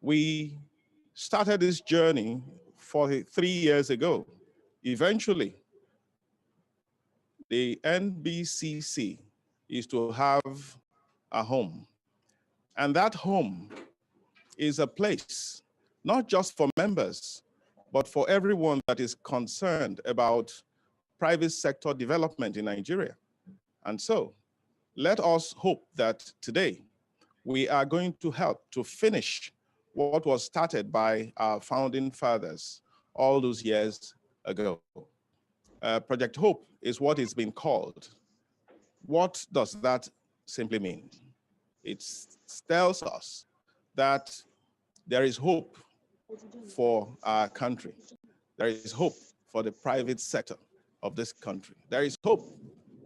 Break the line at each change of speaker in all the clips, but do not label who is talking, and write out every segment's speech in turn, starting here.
We started this journey 43 years ago. Eventually, the NBCC is to have a home. And that home is a place, not just for members, but for everyone that is concerned about private sector development in Nigeria. And so, let us hope that today we are going to help to finish what was started by our founding fathers all those years ago. Project Hope is what it's been called. What does that simply mean? It tells us that there is hope for our country. There is hope for the private sector of this country. There is hope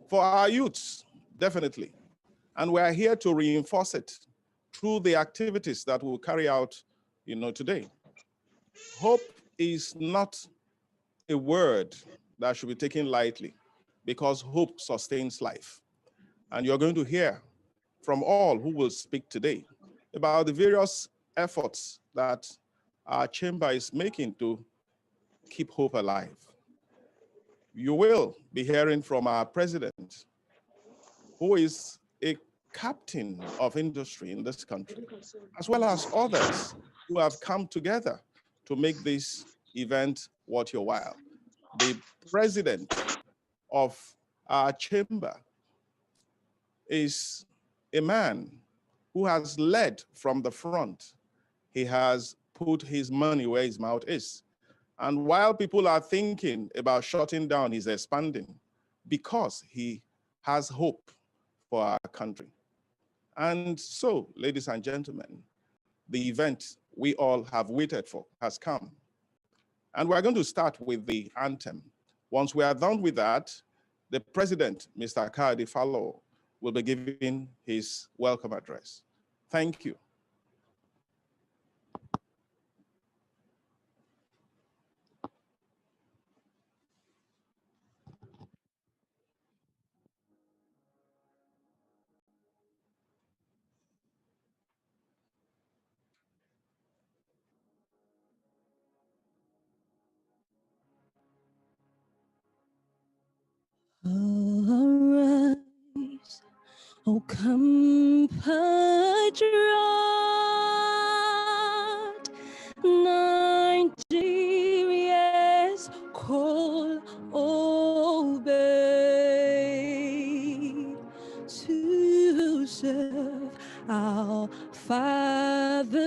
for our youths, definitely. And we're here to reinforce it through the activities that we'll carry out, today. Hope is not a word that should be taken lightly, because hope sustains life. And you're going to hear from all who will speak today about the various efforts that our chamber is making to keep hope alive. You will be hearing from our president, who is a captain of industry in this country, as well as others who have come together to make this event worth your while. The president of our chamber is a man who has led from the front. He has put his money where his mouth is. And while people are thinking about shutting down, he's expanding because he has hope for our country. And so, ladies and gentlemen, the event we all have waited for has come. And we're going to start with the anthem. Once we are done with that, the president, Mr. Kadi Fallow, will be giving his welcome address. Thank you.
Arise, O compatriot, Nigeria's call obey, to serve our fatherland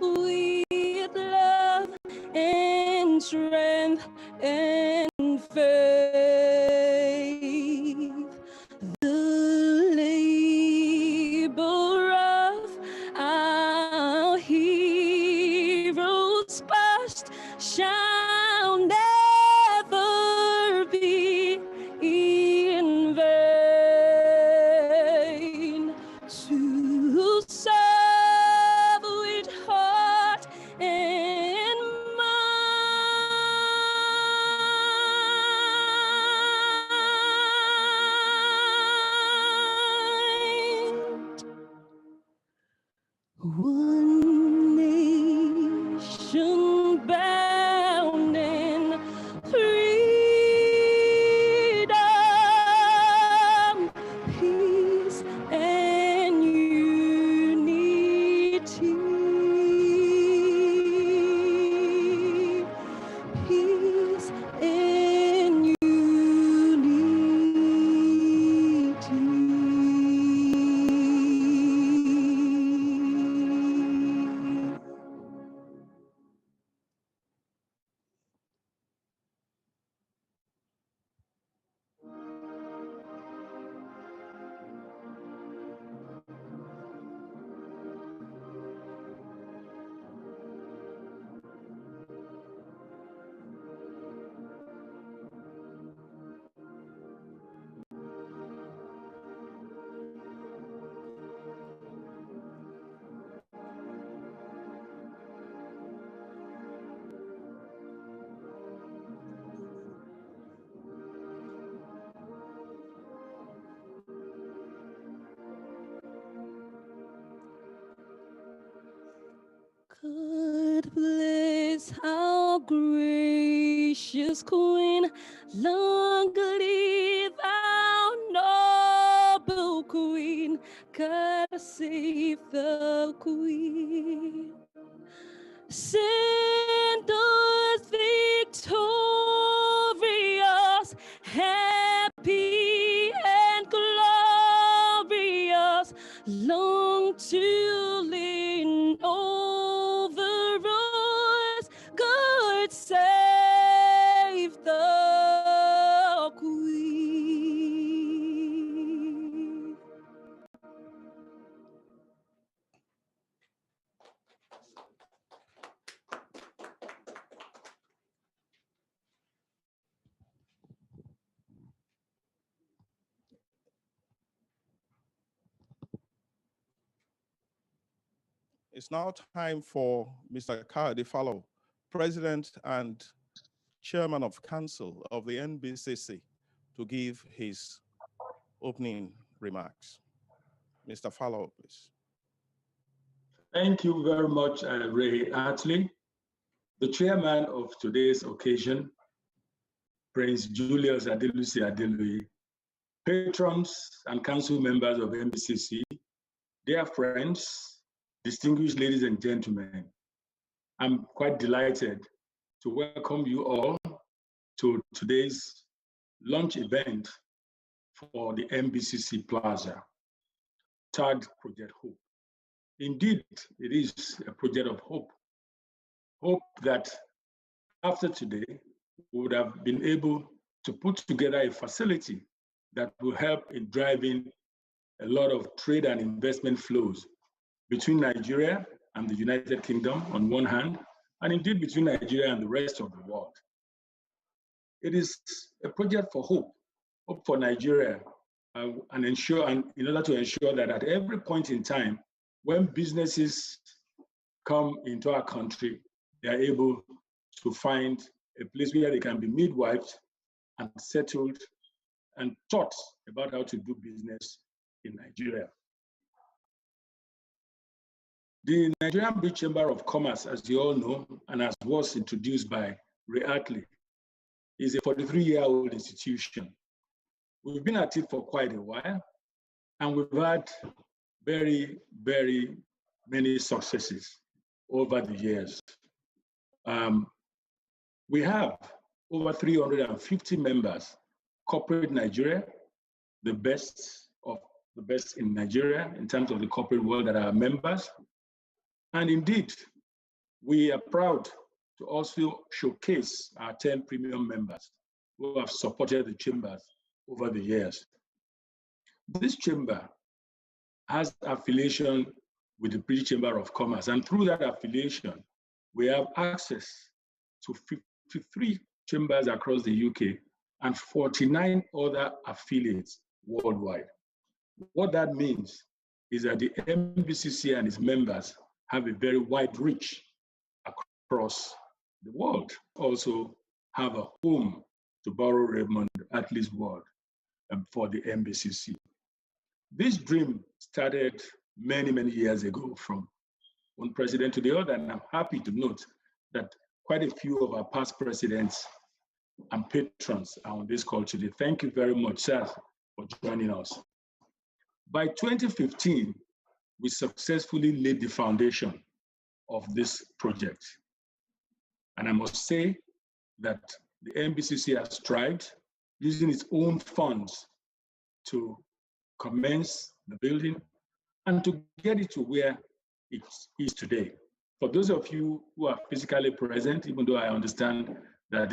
with love and strength and faith. The labor of our heroes past shall never be in vain. To our gracious Queen. Long live our noble Queen. God save the Queen. Send us victorious, happy and glorious, long to lean over us. God save the Queen.
It's now time for Mr. Kayode Fallow, President and Chairman of Council of the NBCC, to give his opening remarks. Mr. Fallow, please.
Thank you very much, Ray Hartley. The chairman of today's occasion, Prince Julius Adelusi Adeluyi, patrons and council members of NBCC, dear friends, distinguished ladies and gentlemen, I'm quite delighted to welcome you all to today's launch event for the NBCC Plaza, tagged Project Hope. Indeed, it is a project of hope. Hope that after today, we would have been able to put together a facility that will help in driving a lot of trade and investment flows between Nigeria and the United Kingdom on one hand, and indeed between Nigeria and the rest of the world. It is a project for hope for Nigeria, and in order to ensure that at every point in time, when businesses come into our country, they are able to find a place where they can be midwifed and settled and taught about how to do business in Nigeria. The Nigerian Bridge Chamber of Commerce, as you all know, and as was introduced by Ray Hartley, is a 43-year-old institution. We've been at it for quite a while, and we've had very, very many successes over the years. We have over 350 members, corporate Nigeria, the best of the best in Nigeria in terms of the corporate world that are members. And indeed, we are proud to also showcase our 10 premium members who have supported the chambers over the years. This chamber has affiliation with the British Chamber of Commerce, and through that affiliation, we have access to 53 chambers across the UK and 49 other affiliates worldwide. What that means is that the NBCC and its members have a very wide reach across the world. Also have a home, to borrow Raymond Hartley's word, for the NBCC. This dream started many, many years ago from one president to the other, and I'm happy to note that quite a few of our past presidents and patrons are on this call today. Thank you very much, sir, for joining us. By 2015, we successfully laid the foundation of this project. And I must say that the NBCC has strived using its own funds to commence the building and to get it to where it is today. For those of you who are physically present, even though I understand that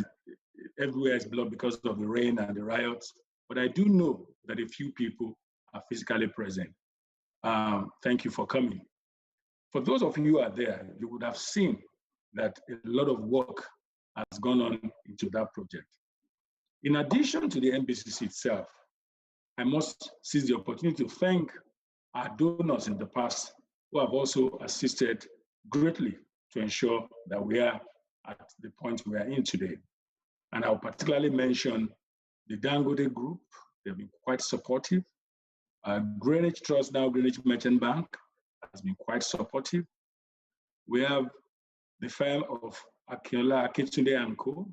everywhere is blocked because of the rain and the riots, but I do know that a few people are physically present. Thank you for coming. For those of you who are there, you would have seen that a lot of work has gone on into that project. In addition to the NBCC itself, I must seize the opportunity to thank our donors in the past who have also assisted greatly to ensure that we are at the point we are in today. And I'll particularly mention the Dangote Group. They've been quite supportive. Greenwich Trust, now Greenwich Merchant Bank, has been quite supportive. We have the firm of Akinola Akintunde & Co.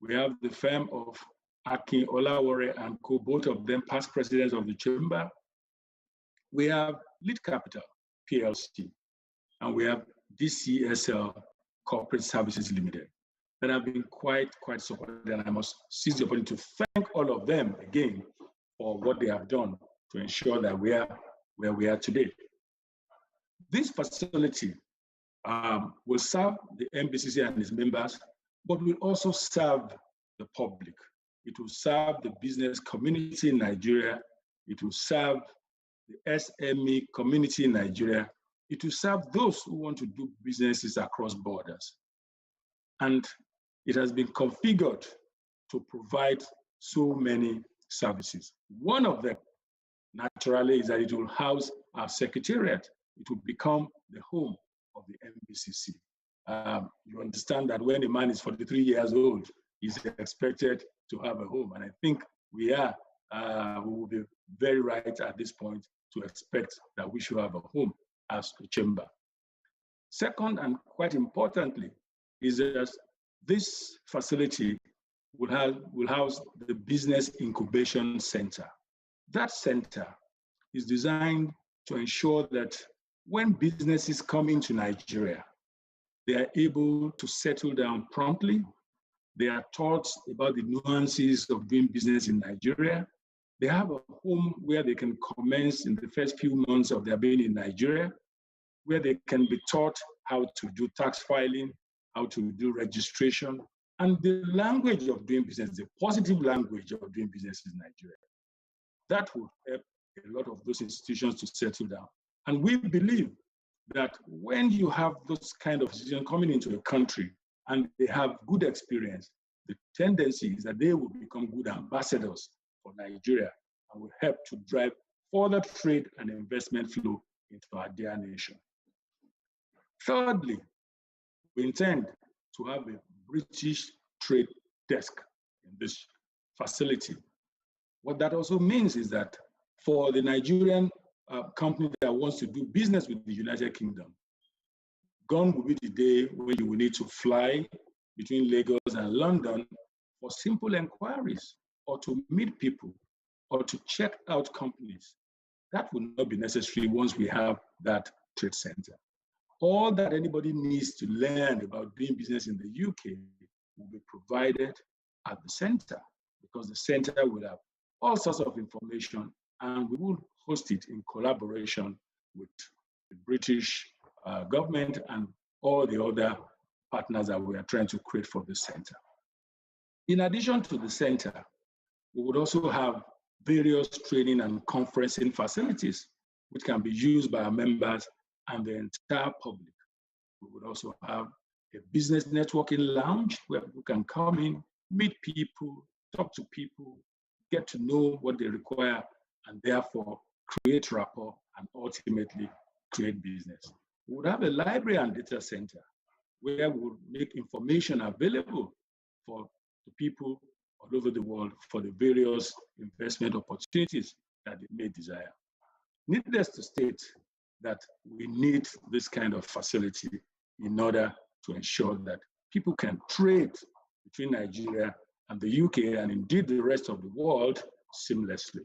We have the firm of Akin Olawore & Co., both of them past presidents of the chamber. We have Lead Capital, PLC, and we have DCSL Corporate Services Limited that have been quite supportive, and I must seize the opportunity to thank all of them again for what they have done to ensure that we are where we are today. This facility will serve the NBCC and its members, but will also serve the public. It will serve the business community in Nigeria. It will serve the SME community in Nigeria. It will serve those who want to do businesses across borders. And it has been configured to provide so many services. One of them, naturally, is that it will house our secretariat. It will become the home of the NBCC. You understand that when a man is 43 years old, he's expected to have a home. And I think we will be very right at this point to expect that we should have a home as a chamber. Second, and quite importantly, is that this facility will house the Business Incubation Center. That center is designed to ensure that when businesses come into Nigeria, they are able to settle down promptly. They are taught about the nuances of doing business in Nigeria. They have a home where they can commence in the first few months of their being in Nigeria, where they can be taught how to do tax filing, how to do registration, and the language of doing business, the positive language of doing business in Nigeria. That will help a lot of those institutions to settle down. And we believe that when you have those kind of institutions coming into a country and they have good experience, the tendency is that they will become good ambassadors for Nigeria and will help to drive further trade and investment flow into our dear nation. Thirdly, we intend to have a British trade desk in this facility. What that also means is that for the Nigerian company that wants to do business with the United Kingdom, gone will be the day when you will need to fly between Lagos and London for simple inquiries or to meet people or to check out companies. That will not be necessary once we have that trade center. All that anybody needs to learn about doing business in the UK will be provided at the center, because the center will have all sorts of information, and we will host it in collaboration with the British government and all the other partners that we are trying to create for the center. In addition to the center, we would also have various training and conferencing facilities which can be used by our members and the entire public. We would also have a business networking lounge where people can come in, meet people, talk to people, get to know what they require, and therefore create rapport and ultimately create business. We would have a library and data center where we would make information available for the people all over the world for the various investment opportunities that they may desire. Needless to state that we need this kind of facility in order to ensure that people can trade between Nigeria and the UK and indeed the rest of the world seamlessly.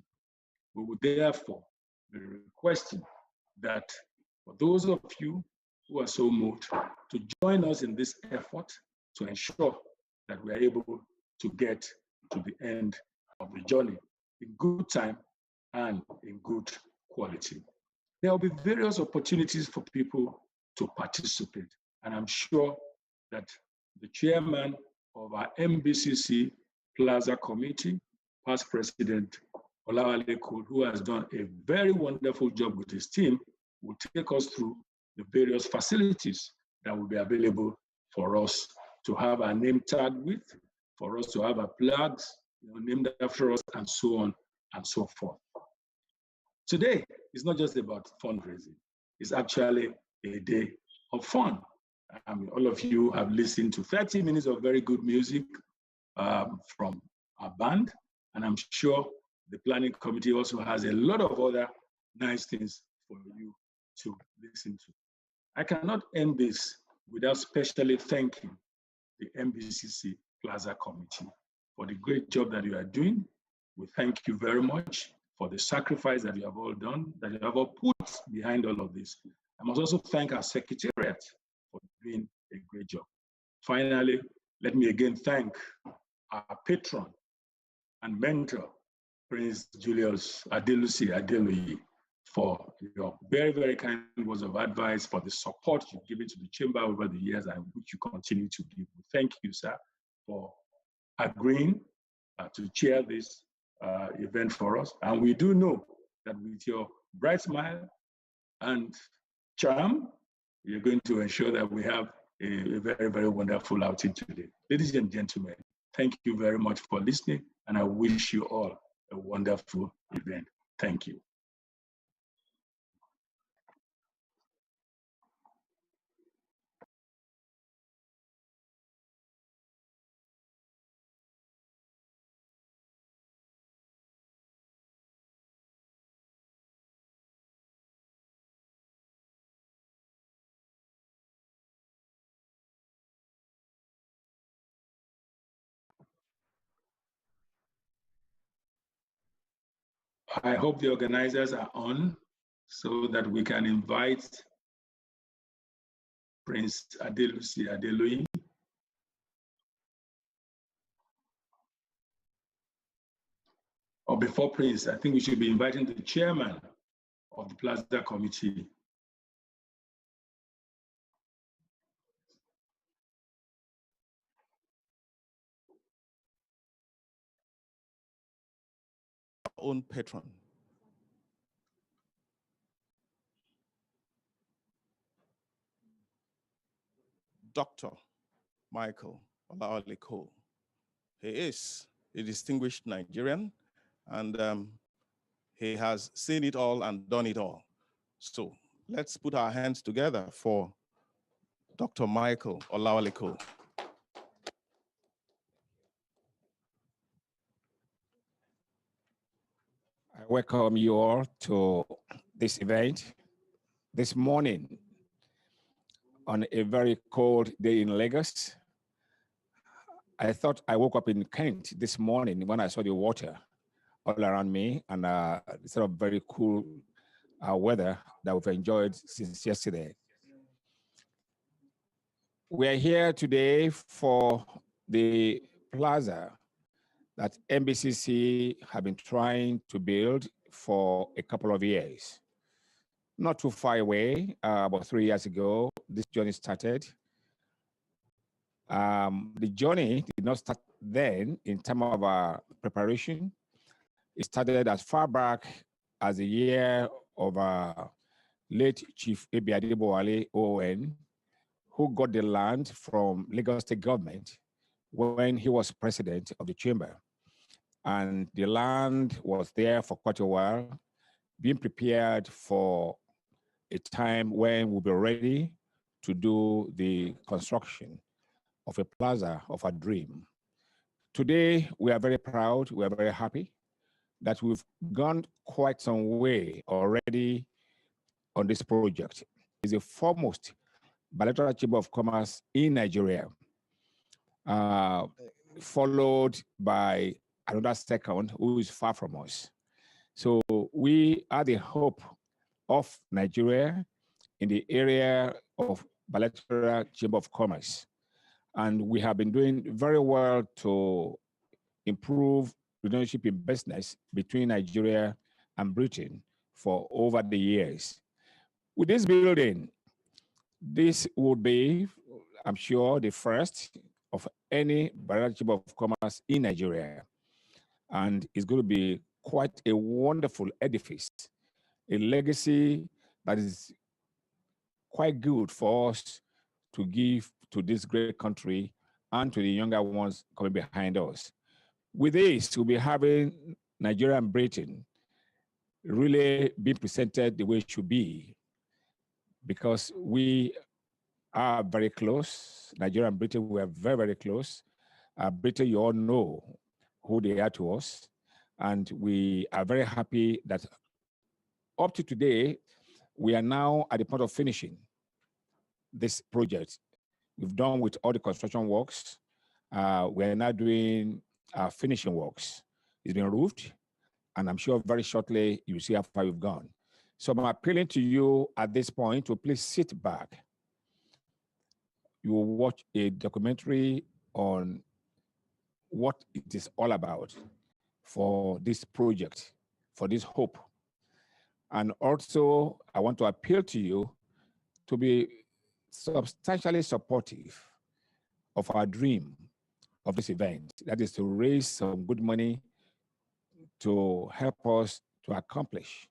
We would therefore be requesting that for those of you who are so moved to join us in this effort to ensure that we are able to get to the end of the journey in good time and in good quality. There will be various opportunities for people to participate, and I'm sure that the chairman of our NBCC Plaza Committee, past President Olawale Cole, who has done a very wonderful job with his team, will take us through the various facilities that will be available for us to have our name tag with, for us to have our plugs named after us, and so on and so forth. Today is not just about fundraising. It's actually a day of fun. I mean, all of you have listened to 30 minutes of very good music from our band, and I'm sure the planning committee also has a lot of other nice things for you to listen to. I cannot end this without specially thanking the NBCC Plaza Committee for the great job that you are doing. We thank you very much for the sacrifice that you have all done, that you have all put behind all of this. I must also thank our secretariat for doing a great job. Finally, let me again thank our patron and mentor, Prince Julius Adelusi Adeluyi, for your very, very kind words of advice, for the support you've given to the chamber over the years and which you continue to give. Thank you, sir, for agreeing to chair this event for us. And we do know that with your bright smile and charm, you're going to ensure that we have a very, very wonderful outing today. Ladies and gentlemen, thank you very much for listening, and I wish you all a wonderful event. Thank you. I hope the organizers are on so that we can invite Prince Adelusi Adeluyi. Or before Prince, I think we should be inviting the chairman of the Plaza Committee.
Own patron. Dr. Michael Olaoliko. He is a distinguished Nigerian, and he has seen it all and done it all. So let's put our hands together for Dr. Michael Olaoliko.
I welcome you all to this event this morning on a very cold day in Lagos. I thought I woke up in Kent this morning when I saw the water all around me and sort of very cool weather that we've enjoyed since yesterday. We're here today for the plaza that NBCC have been trying to build for a couple of years. Not too far away, about 3 years ago, this journey started. The journey did not start then in terms of preparation. It started as far back as the year of late Chief Ebi Adebowale ON, who got the land from Lagos State government when he was president of the chamber. And the land was there for quite a while, being prepared for a time when we'll be ready to do the construction of a plaza of our dream. Today, we are very proud, we are very happy that we've gone quite some way already on this project. It's the foremost bilateral chamber of commerce in Nigeria, followed by another second who is far from us. So we are the hope of Nigeria in the area of bilateral chamber of commerce. And we have been doing very well to improve relationship in business between Nigeria and Britain for over the years. With this building, this would be, I'm sure, the first of any bilateral chamber of commerce in Nigeria. And it's going to be quite a wonderful edifice, a legacy that is quite good for us to give to this great country and to the younger ones coming behind us. With this, we'll be having Nigeria and Britain really being presented the way it should be, because we are very close. Nigeria and Britain, we are very, very close. Britain, you all know who they are to us. And we are very happy that up to today, we are now at the point of finishing this project. we've done with all the construction works. We're now doing finishing works. It's been roofed, and I'm sure very shortly you'll see how far we've gone. So I'm appealing to you at this point to please sit back. You will watch a documentary on what it is all about for this project, for this hope. And also, I want to appeal to you to be substantially supportive of our dream of this event. That is to raise some good money to help us to accomplish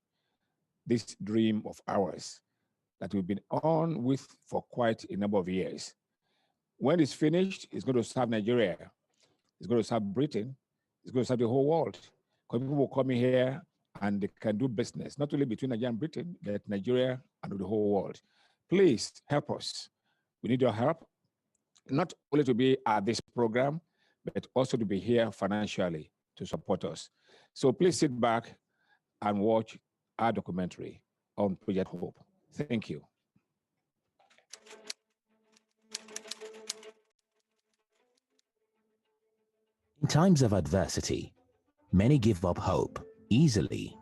this dream of ours that we've been on with for quite a number of years. When it's finished, it's going to serve Nigeria. It's going to serve Britain. It's going to serve the whole world. Because people will come in here and they can do business, not only between Nigeria and Britain, but Nigeria and the whole world. Please help us. We need your help, not only to be at this program, but also to be here financially to support us. So please sit back and watch our documentary on Project Hope. Thank you.
In times of adversity, many give up hope easily.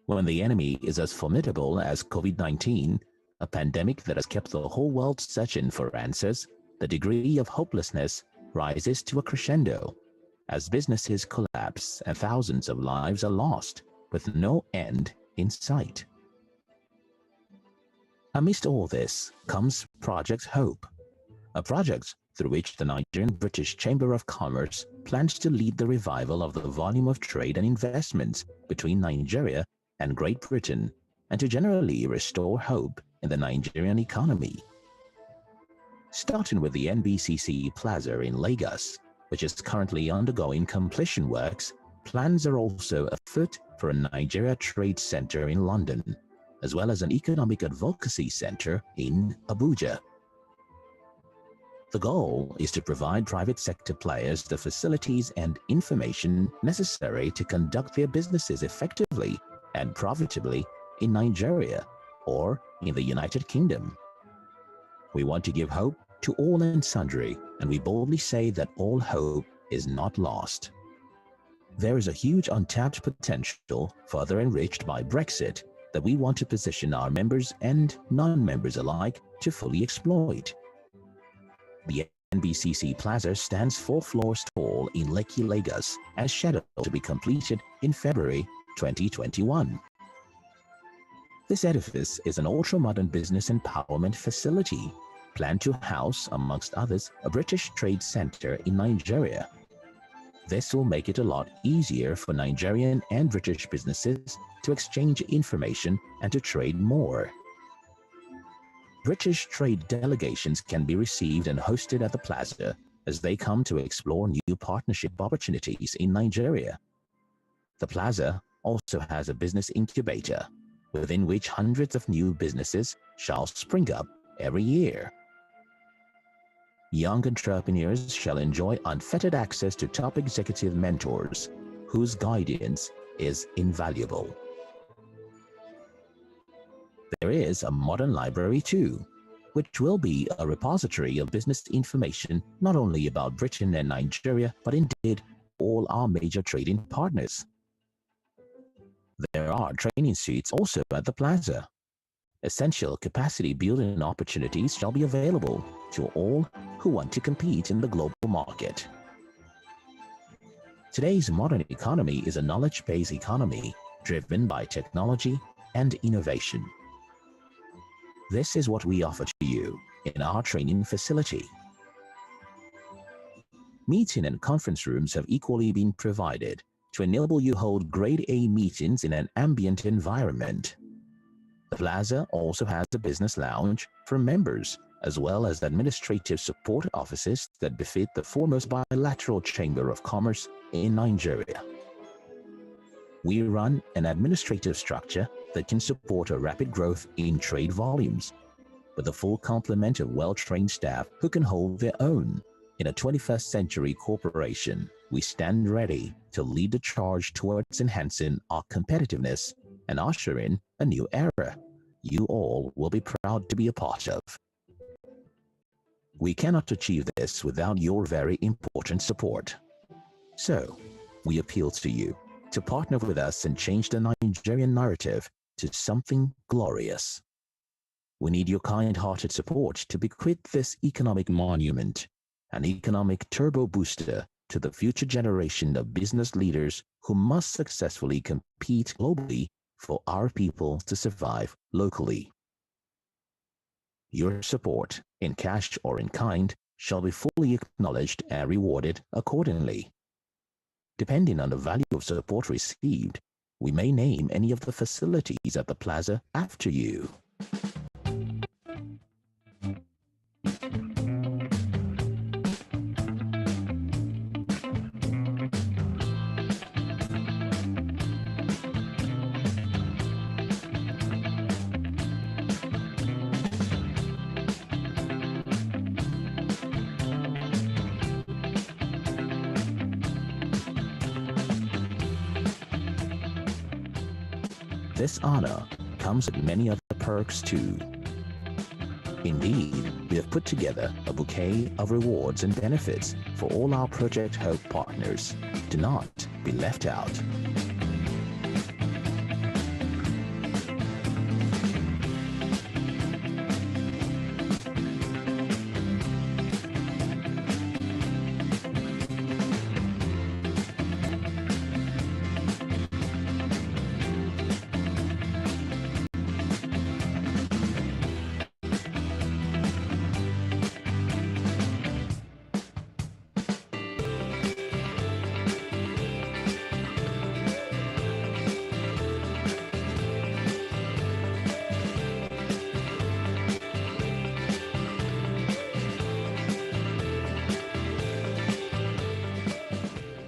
When the enemy is as formidable as COVID-19, a pandemic that has kept the whole world searching for answers, the degree of hopelessness rises to a crescendo as businesses collapse and thousands of lives are lost with no end in sight. Amidst all this comes Project Hope, a project through which the Nigerian British Chamber of Commerce plans to lead the revival of the volume of trade and investments between Nigeria and Great Britain, and to generally restore hope in the Nigerian economy. Starting with the NBCC Plaza in Lagos, which is currently undergoing completion works, plans are also afoot for a Nigeria Trade Center in London, as well as an economic advocacy center in Abuja. The goal is to provide private sector players the facilities and information necessary to conduct their businesses effectively and profitably in Nigeria or in the United Kingdom. We want to give hope to all and sundry, and we boldly say that all hope is not lost. There is a huge untapped potential further enriched by Brexit that we want to position our members and non-members alike to fully exploit. The NBCC Plaza stands 4 floors tall in Lekki, Lagos, and scheduled to be completed in February 2021. This edifice is an ultra-modern business empowerment facility planned to house, amongst others, a British trade center in Nigeria. This will make it a lot easier for Nigerian and British businesses to exchange information and to trade more. British trade delegations can be received and hosted at the plaza as they come to explore new partnership opportunities in Nigeria. The plaza also has a business incubator, within which hundreds of new businesses shall spring up every year. Young entrepreneurs shall enjoy unfettered access to top executive mentors, whose guidance is invaluable. There is a modern library too, which will be a repository of business information not only about Britain and Nigeria, but indeed all our major trading partners. There are training suites also at the plaza. Essential capacity building opportunities shall be available to all who want to compete in the global market. Today's modern economy is a knowledge-based economy driven by technology and innovation. This is what we offer to you in our training facility. Meeting and conference rooms have equally been provided to enable you hold grade A meetings in an ambient environment. The plaza also has a business lounge for members, as well as administrative support offices that befit the foremost bilateral chamber of commerce in Nigeria. We run an administrative structure that can support a rapid growth in trade volumes, with a full complement of well-trained staff who can hold their own. In a 21st century corporation, we stand ready to lead the charge towards enhancing our competitiveness and usher in a new era you all will be proud to be a part of. We cannot achieve this without your very important support. So, we appeal to you to partner with us and change the Nigerian narrative to something glorious. We need your kind-hearted support to bequeath this economic monument, an economic turbo booster to the future generation of business leaders who must successfully compete globally for our people to survive locally. Your support, in cash or in kind, shall be fully acknowledged and rewarded accordingly. Depending on the value of support received, we may name any of the facilities at the plaza after you. This honor comes with many other perks too. Indeed, we have put together a bouquet of rewards and benefits for all our Project Hope partners. Do not be left out.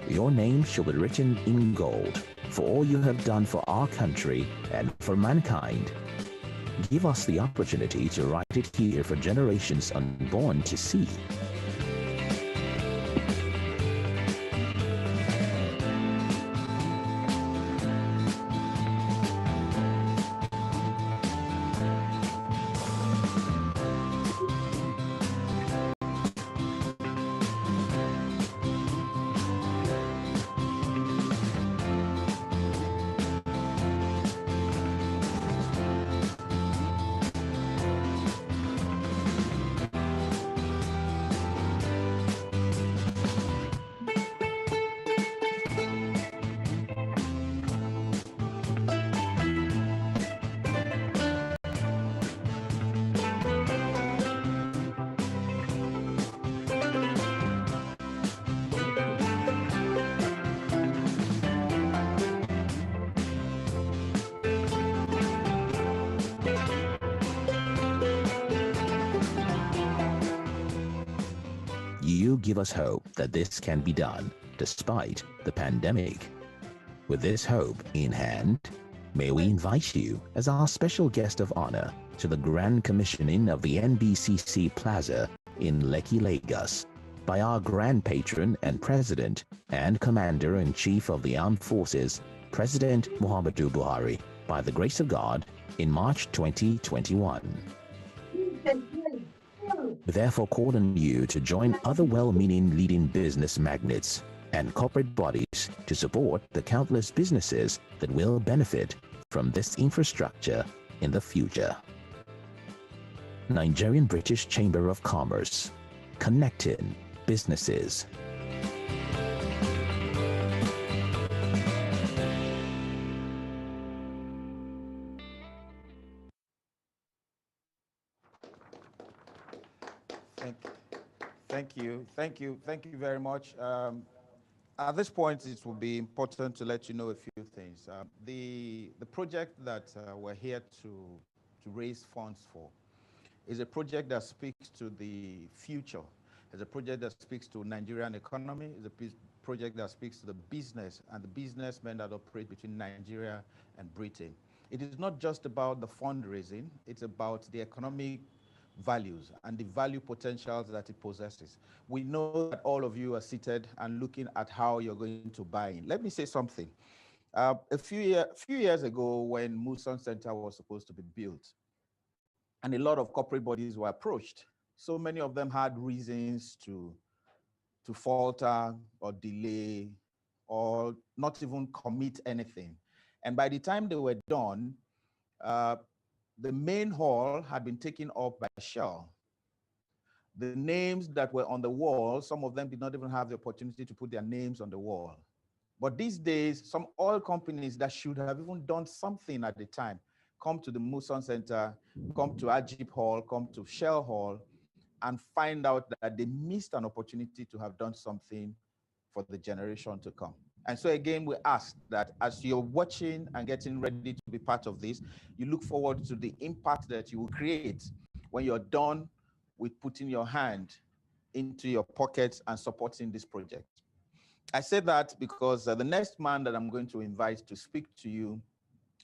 Your name shall be written in gold for all you have done for our country and for mankind. Give us the opportunity to write it here for generations unborn to see. You give us hope that this can be done despite the pandemic. With this hope in hand, may we invite you as our special guest of honor to the grand commissioning of the NBCC Plaza in Lekki, Lagos, by our grand patron and president and commander-in-chief of the armed forces, President Muhammadu Buhari, by the grace of God, in March 2021. We therefore call on you to join other well-meaning leading business magnates and corporate bodies to support the countless businesses that will benefit from this infrastructure in the future. Nigerian British Chamber of Commerce, connecting businesses.
Thank you very much. At this point, it will be important to let you know a few things. The project that we're here to raise funds for is a project that speaks to the future. It's a project that speaks to Nigerian economy. It's a project that speaks to the business and the businessmen that operate between Nigeria and Britain. It is not just about the fundraising, it's about the economic values and the value potentials that it possesses. We know that all of you are seated and looking at how you're going to buy in. Let me say something. A few years ago, when Muson Center was supposed to be built, and a lot of corporate bodies were approached
So many of them had reasons to falter or delay or not even commit anything. And by the time they were done, the main hall had been taken up by Shell. The names that were on the wall, some of them did not even have the opportunity to put their names on the wall. But these days, some oil companies that should have even done something at the time come to the Muson Center, come to Ajib Hall, come to Shell Hall, and find out that they missed an opportunity to have done something for the generation to come. And so again, we ask that as you're watching and getting ready to be part of this, you look forward to the impact that you will create when you're done with putting your hand into your pockets and supporting this project. I say that because the next man that I'm going to invite to speak to you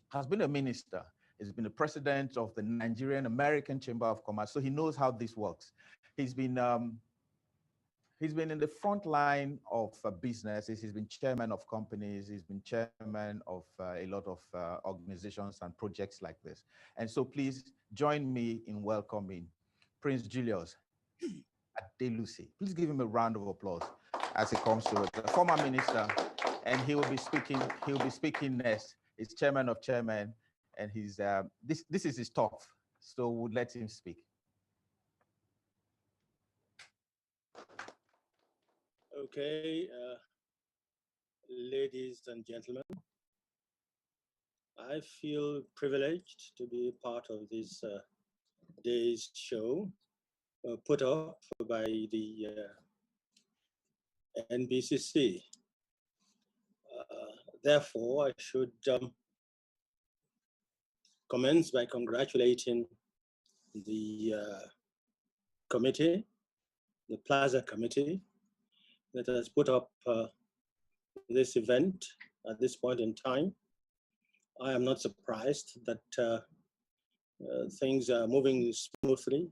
has been a minister. He's been the president of the Nigerian American Chamber of Commerce, so he knows how this works. He's been in the front line of businesses. He's been chairman of companies. He's been chairman of a lot of organizations and projects like this. And so please join me in welcoming Prince Julius Adelusi. Please give him a round of applause as he comes to it. The former minister, and he will be speaking. He will be speaking next. He's chairman of chairmen, and he's this is his talk. So we'll let him speak.
Okay, ladies and gentlemen, I feel privileged to be part of this day's show put up by the NBCC. Therefore, I should commence by congratulating the committee, the Plaza Committee, that has put up this event at this point in time. I am not surprised that things are moving smoothly,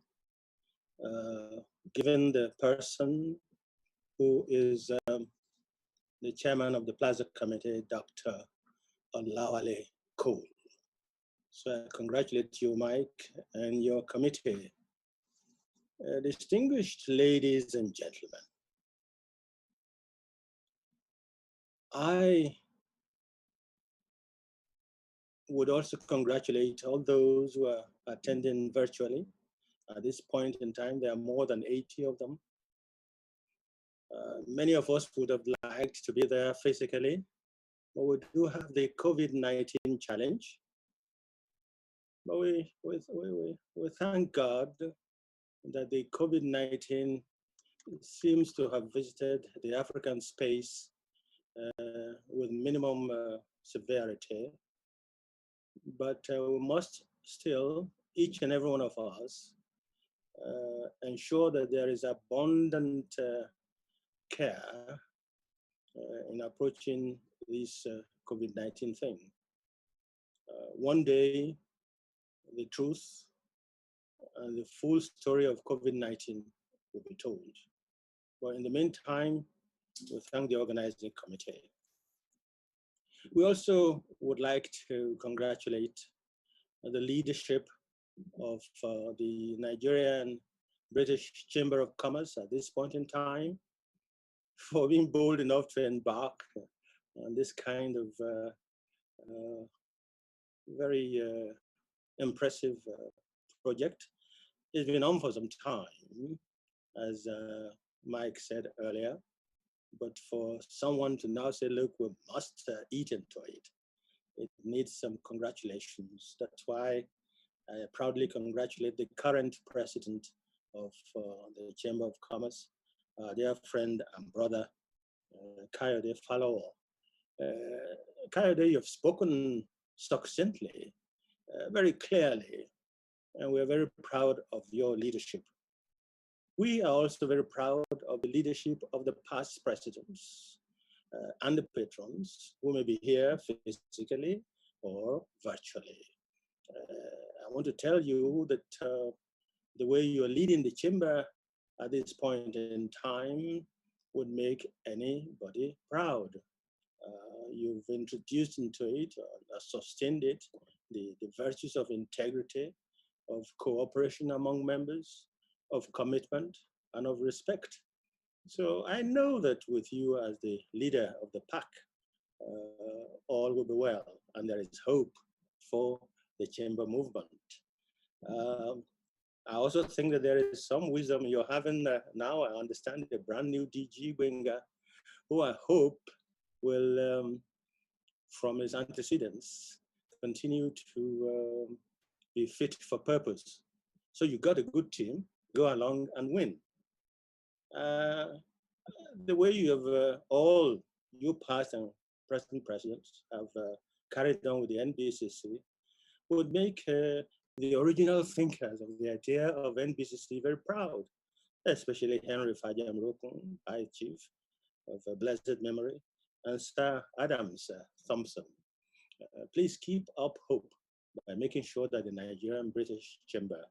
given the person who is the chairman of the Plaza Committee, Dr. Olawale Cole. So I congratulate you, Mike, and your committee. Distinguished ladies and gentlemen, I would also congratulate all those who are attending virtually. At this point in time, there are more than 80 of them. Many of us would have liked to be there physically, but we do have the COVID-19 challenge. But we thank God that the COVID-19 seems to have visited the African space with minimum severity. But we must still, each and every one of us, ensure that there is abundant care in approaching this COVID-19 thing. One day, the truth and the full story of COVID-19 will be told. But in the meantime, we thank the organizing committee. We also would like to congratulate the leadership of the Nigerian British Chamber of Commerce at this point in time for being bold enough to embark on this kind of very impressive project. It's been on for some time, as Mike said earlier, but for someone to now say, look, we must eat into it, it needs some congratulations. That's why I proudly congratulate the current president of the Chamber of Commerce, dear friend and brother, Kayode Falowo. Kayode, you've spoken succinctly, very clearly, and we're very proud of your leadership. We are also very proud of the leadership of the past presidents and the patrons who may be here physically or virtually. I want to tell you that the way you are leading the chamber at this point in time would make anybody proud. You've introduced into it, sustained it, the virtues of integrity, of cooperation among members, of commitment, and of respect. So I know that with you as the leader of the pack, all will be well, and there is hope for the chamber movement. I also think that there is some wisdom you're having now. I understand the brand new DG Winger, who I hope will, from his antecedents, continue to be fit for purpose. So you got a good team, go along and win. The way you have all you past and present presidents have carried on with the NBCC would make the original thinkers of the idea of NBCC very proud, especially Henry Fajam Rokun, High Chief of blessed memory, and Sir Adams Thompson. Please keep up hope by making sure that the Nigerian British Chamber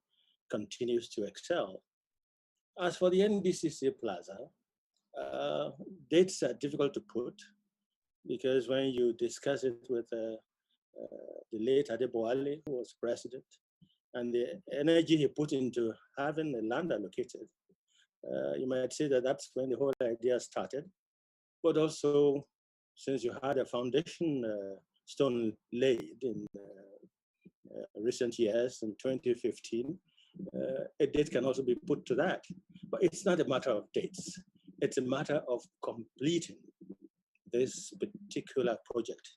continues to excel. As for the NBCC Plaza, dates are difficult to put because when you discuss it with the late Adeboale, who was president, and the energy he put into having the land allocated, you might say that that's when the whole idea started. But also, since you had a foundation stone laid in recent years, in 2015, a date can also be put to that. But it's not a matter of dates. It's a matter of completing this particular project.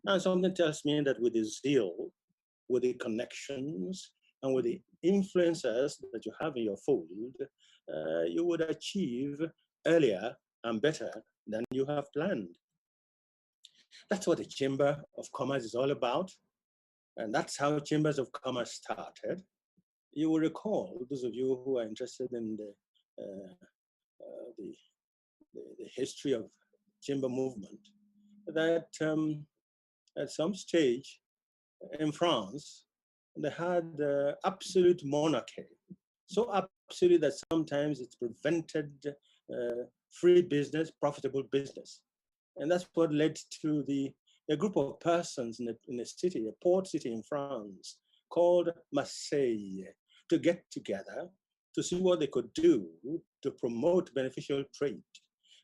And something tells me that with the zeal, with the connections, and with the influencers that you have in your fold, you would achieve earlier and better than you have planned. That's what the Chamber of Commerce is all about. And that's how Chambers of Commerce started. You will recall, those of you who are interested in the history of chamber movement, that at some stage in France, they had absolute monarchy, so absolute that sometimes it prevented free business, profitable business. And that's what led to a group of persons in a city, a port city in France called Marseille, to get together to see what they could do to promote beneficial trade.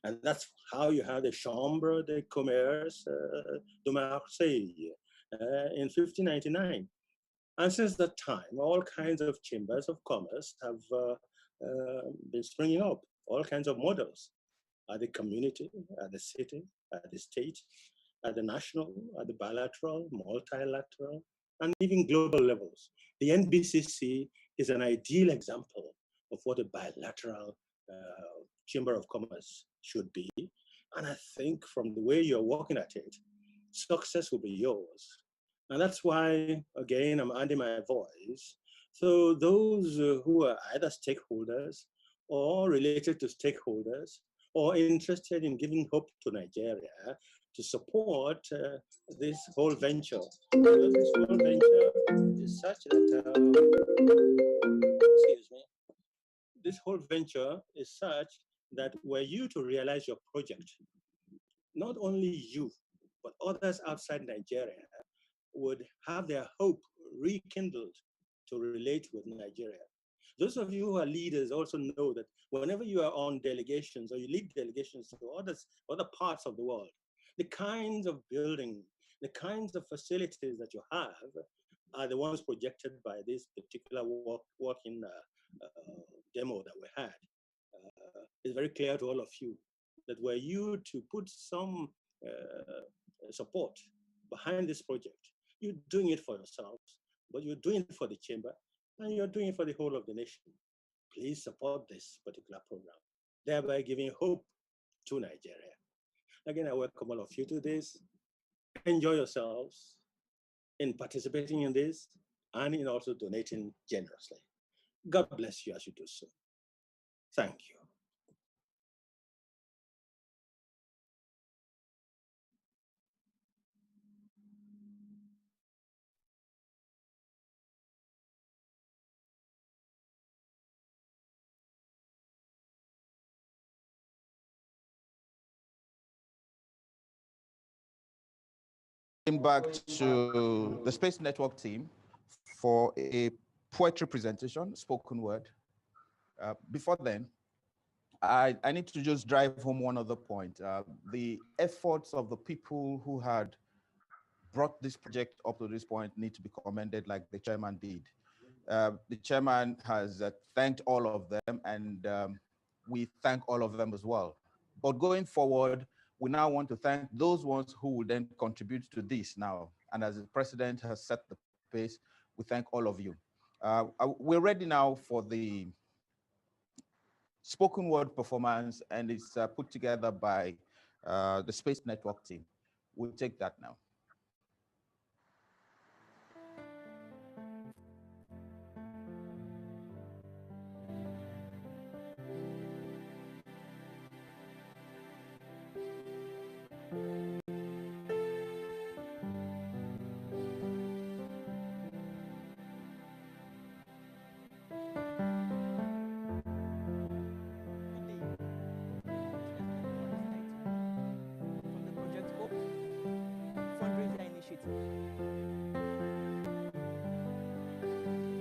And that's how you had the Chambre de Commerce de Marseille in 1599. And since that time, all kinds of chambers of commerce have been springing up, all kinds of models at the community, at the city, at the state, at the national, at the bilateral, multilateral, and even global levels. The NBCC is an ideal example of what a bilateral chamber of commerce should be. And I think from the way you're working at it, success will be yours. And that's why, again, I'm adding my voice. So those who are either stakeholders or related to stakeholders or interested in giving hope to Nigeria to support this whole venture. This whole venture is such that, excuse me, this whole venture is such that were you to realize your project, not only you, but others outside Nigeria would have their hope rekindled to relate with Nigeria. Those of you who are leaders also know that whenever you are on delegations or you lead delegations to other parts of the world, the kinds of building, the kinds of facilities that you have are the ones projected by this particular working demo that we had. It's very clear to all of you that were you to put some support behind this project, you're doing it for yourselves, but you're doing it for the chamber, and you're doing it for the whole of the nation. Please support this particular program, thereby giving hope to Nigeria. Again, I welcome all of you to this. Enjoy yourselves in participating in this and in also donating generously. God bless you as you do so. Thank you.
Back to the Space Network team for a poetry presentation, spoken word, Before then, I need to just drive home one other point. The efforts of the people who had brought this project up to this point need to be commended, like the chairman did. The chairman has thanked all of them, and we thank all of them as well. But going forward, we now want to thank those ones who will then contribute to this now. And as the president has set the pace, we thank all of you. We're ready now for the spoken word performance, and it's put together by the Space Network team. We'll take that now.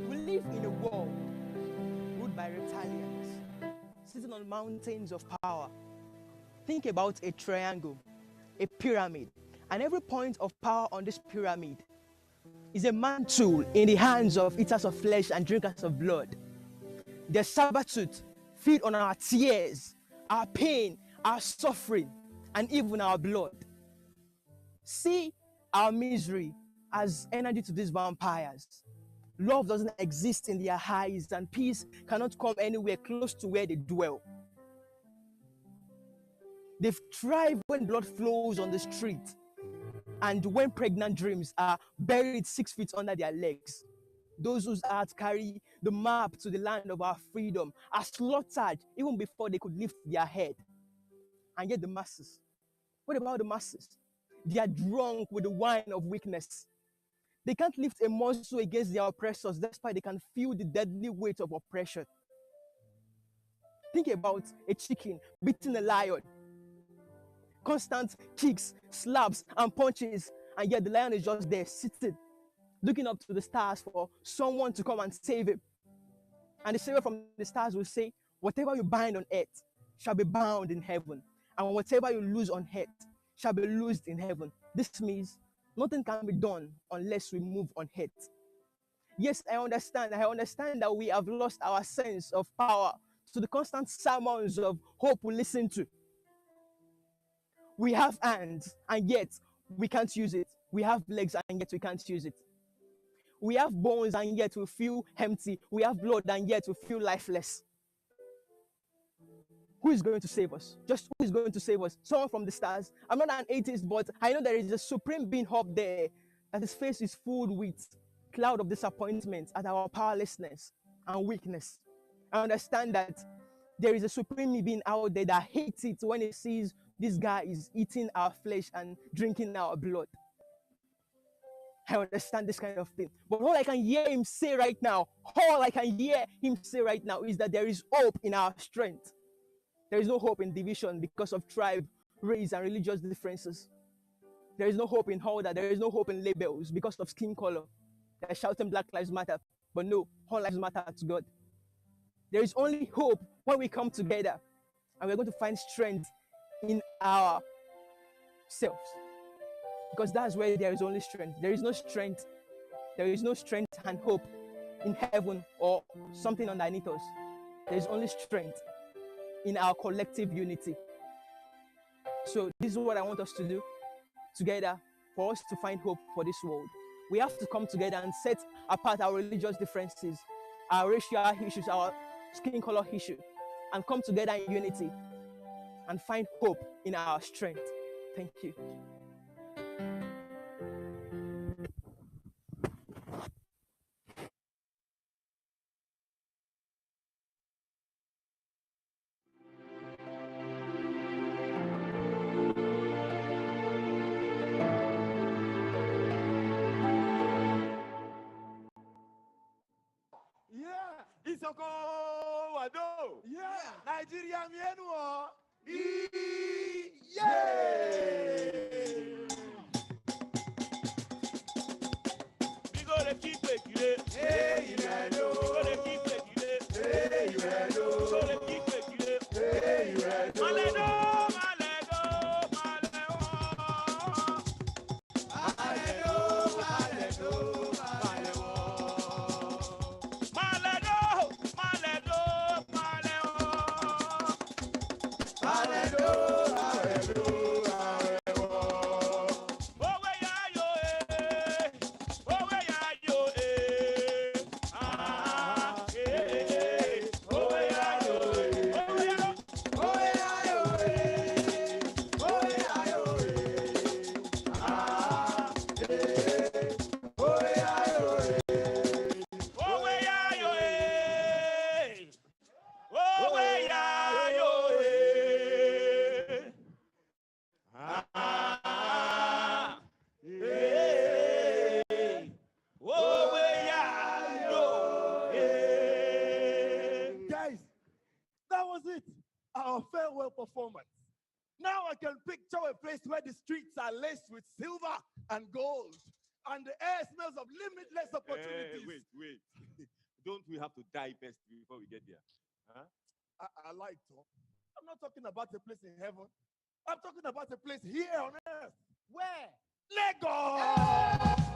We live in a world ruled by reptilians, sitting on mountains of power. Think about a triangle, a pyramid, and every point of power on this pyramid is a mantle in the hands of eaters of flesh and drinkers of blood. Their servitude feed on our tears, our pain, our suffering, and even our blood. See our misery as energy to these vampires. Love doesn't exist in their eyes, and peace cannot come anywhere close to where they dwell. They thrive when blood flows on the street and when pregnant dreams are buried 6 feet under their legs. Those whose hearts carry the map to the land of our freedom are slaughtered even before they could lift their head. And yet the masses, what about the masses? They are drunk with the wine of weakness. They can't lift a muscle against their oppressors, despite they can feel the deadly weight of oppression. Think about a chicken beating a lion. Constant kicks, slaps, and punches, and yet the lion is just there, sitting, looking up to the stars for someone to come and save him. And the savior from the stars will say, whatever you bind on earth shall be bound in heaven, and whatever you lose on earth shall be loosed in heaven. This means nothing can be done unless we move on earth. Yes, I understand that we have lost our sense of power to the constant sermons of hope we listen to. We have hands, and yet we can't use it. We have legs, and yet we can't use it. We have bones, and yet we feel empty. We have blood, and yet we feel lifeless. Who is going to save us? Just who is going to save us? Someone from the stars. I'm not an atheist, but I know there is a supreme being up there that his face is full with cloud of disappointment at our powerlessness and weakness. I understand that there is a supreme being out there that hates it when he sees this guy is eating our flesh and drinking our blood. I understand this kind of thing. But all I can hear him say right now, is that there is hope in our strength. There is no hope in division because of tribe, race, and religious differences. There is no hope in order. There is no hope in labels because of skin color. They're shouting Black Lives Matter, but no, all lives matter to God. There is only hope when we come together, and we're going to find strength in ourselves. Because that's where there is only strength. There is no strength and hope in heaven or something underneath us. There is only strength in our collective unity. So this is what I want us to do together for us to find hope for this world. We have to come together and set apart our religious differences, our racial issues, our skin color issue, and come together in unity and find hope in our strength. Thank you.
Isoko wado. Yeah. Nigeria mienu o. We go to keep it. Hey, you know. We go to keep it. Hey, you know. performance. Now I can picture a place where the streets are laced with silver and gold, and the air smells of limitless opportunities.
Wait. Don't we have to die first before we get there? Huh?
I like to. I'm not talking about a place in heaven. I'm talking about a place here on earth.
Where?
Lagos!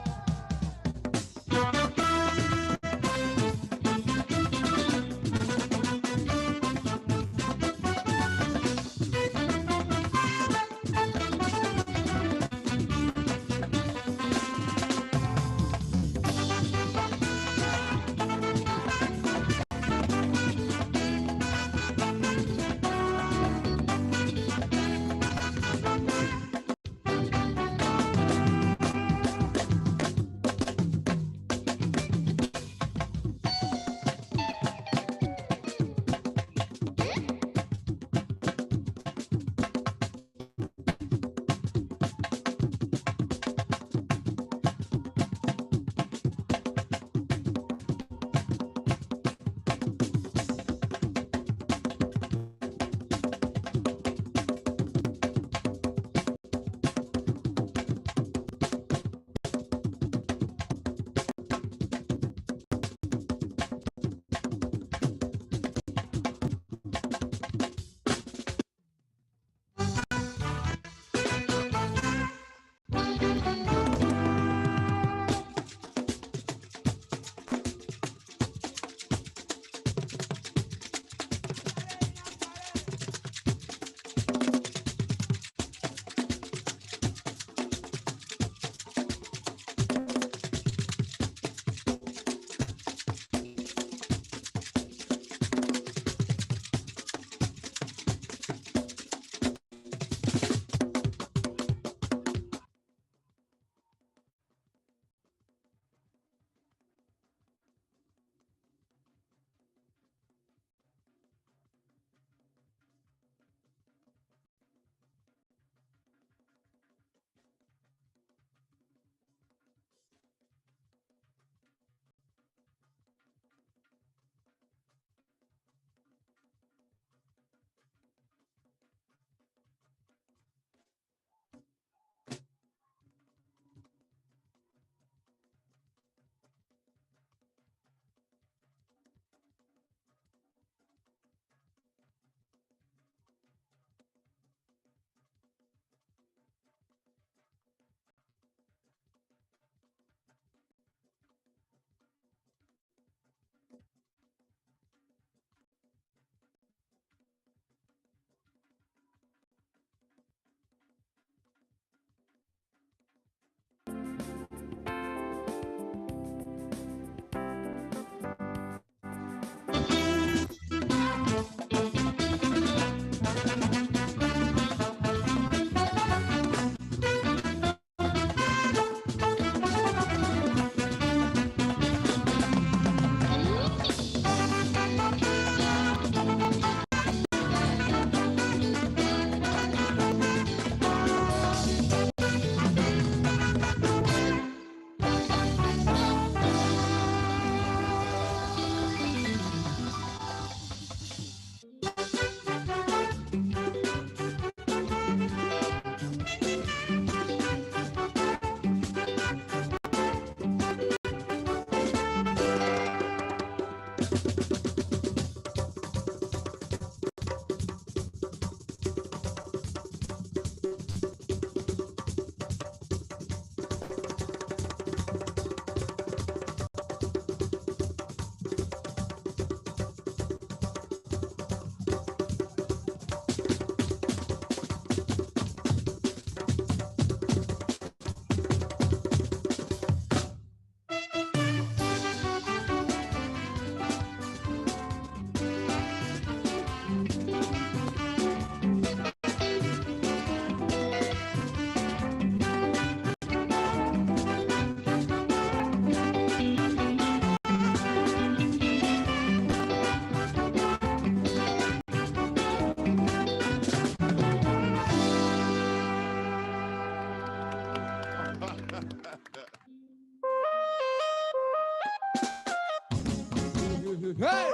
Hey!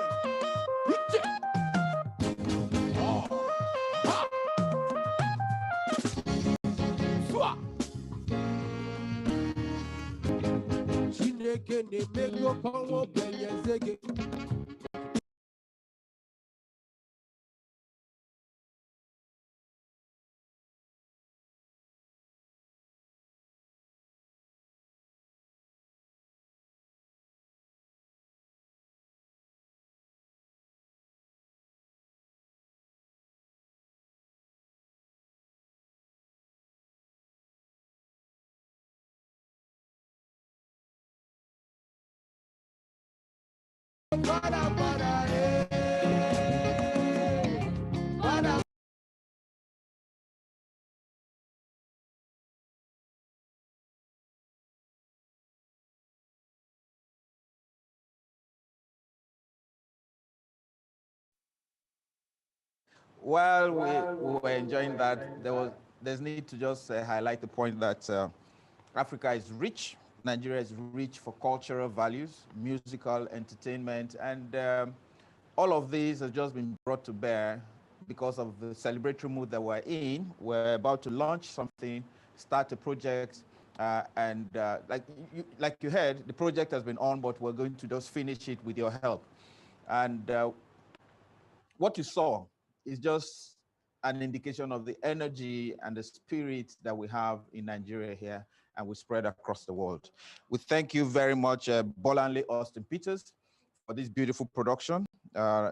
Oh. Ha!
While we were enjoying that, there's need to just highlight the point that Africa is rich. Nigeria is rich for cultural values, musical entertainment, and all of these has just been brought to bear because of the celebratory mood that we're in. We're about to launch something, start a project, and like you heard, the project has been on, but we're going to just finish it with your help. And what you saw is just an indication of the energy and the spirit that we have in Nigeria here, and we spread across the world. We thank you very much, Bolanle Austin Peters, for this beautiful production,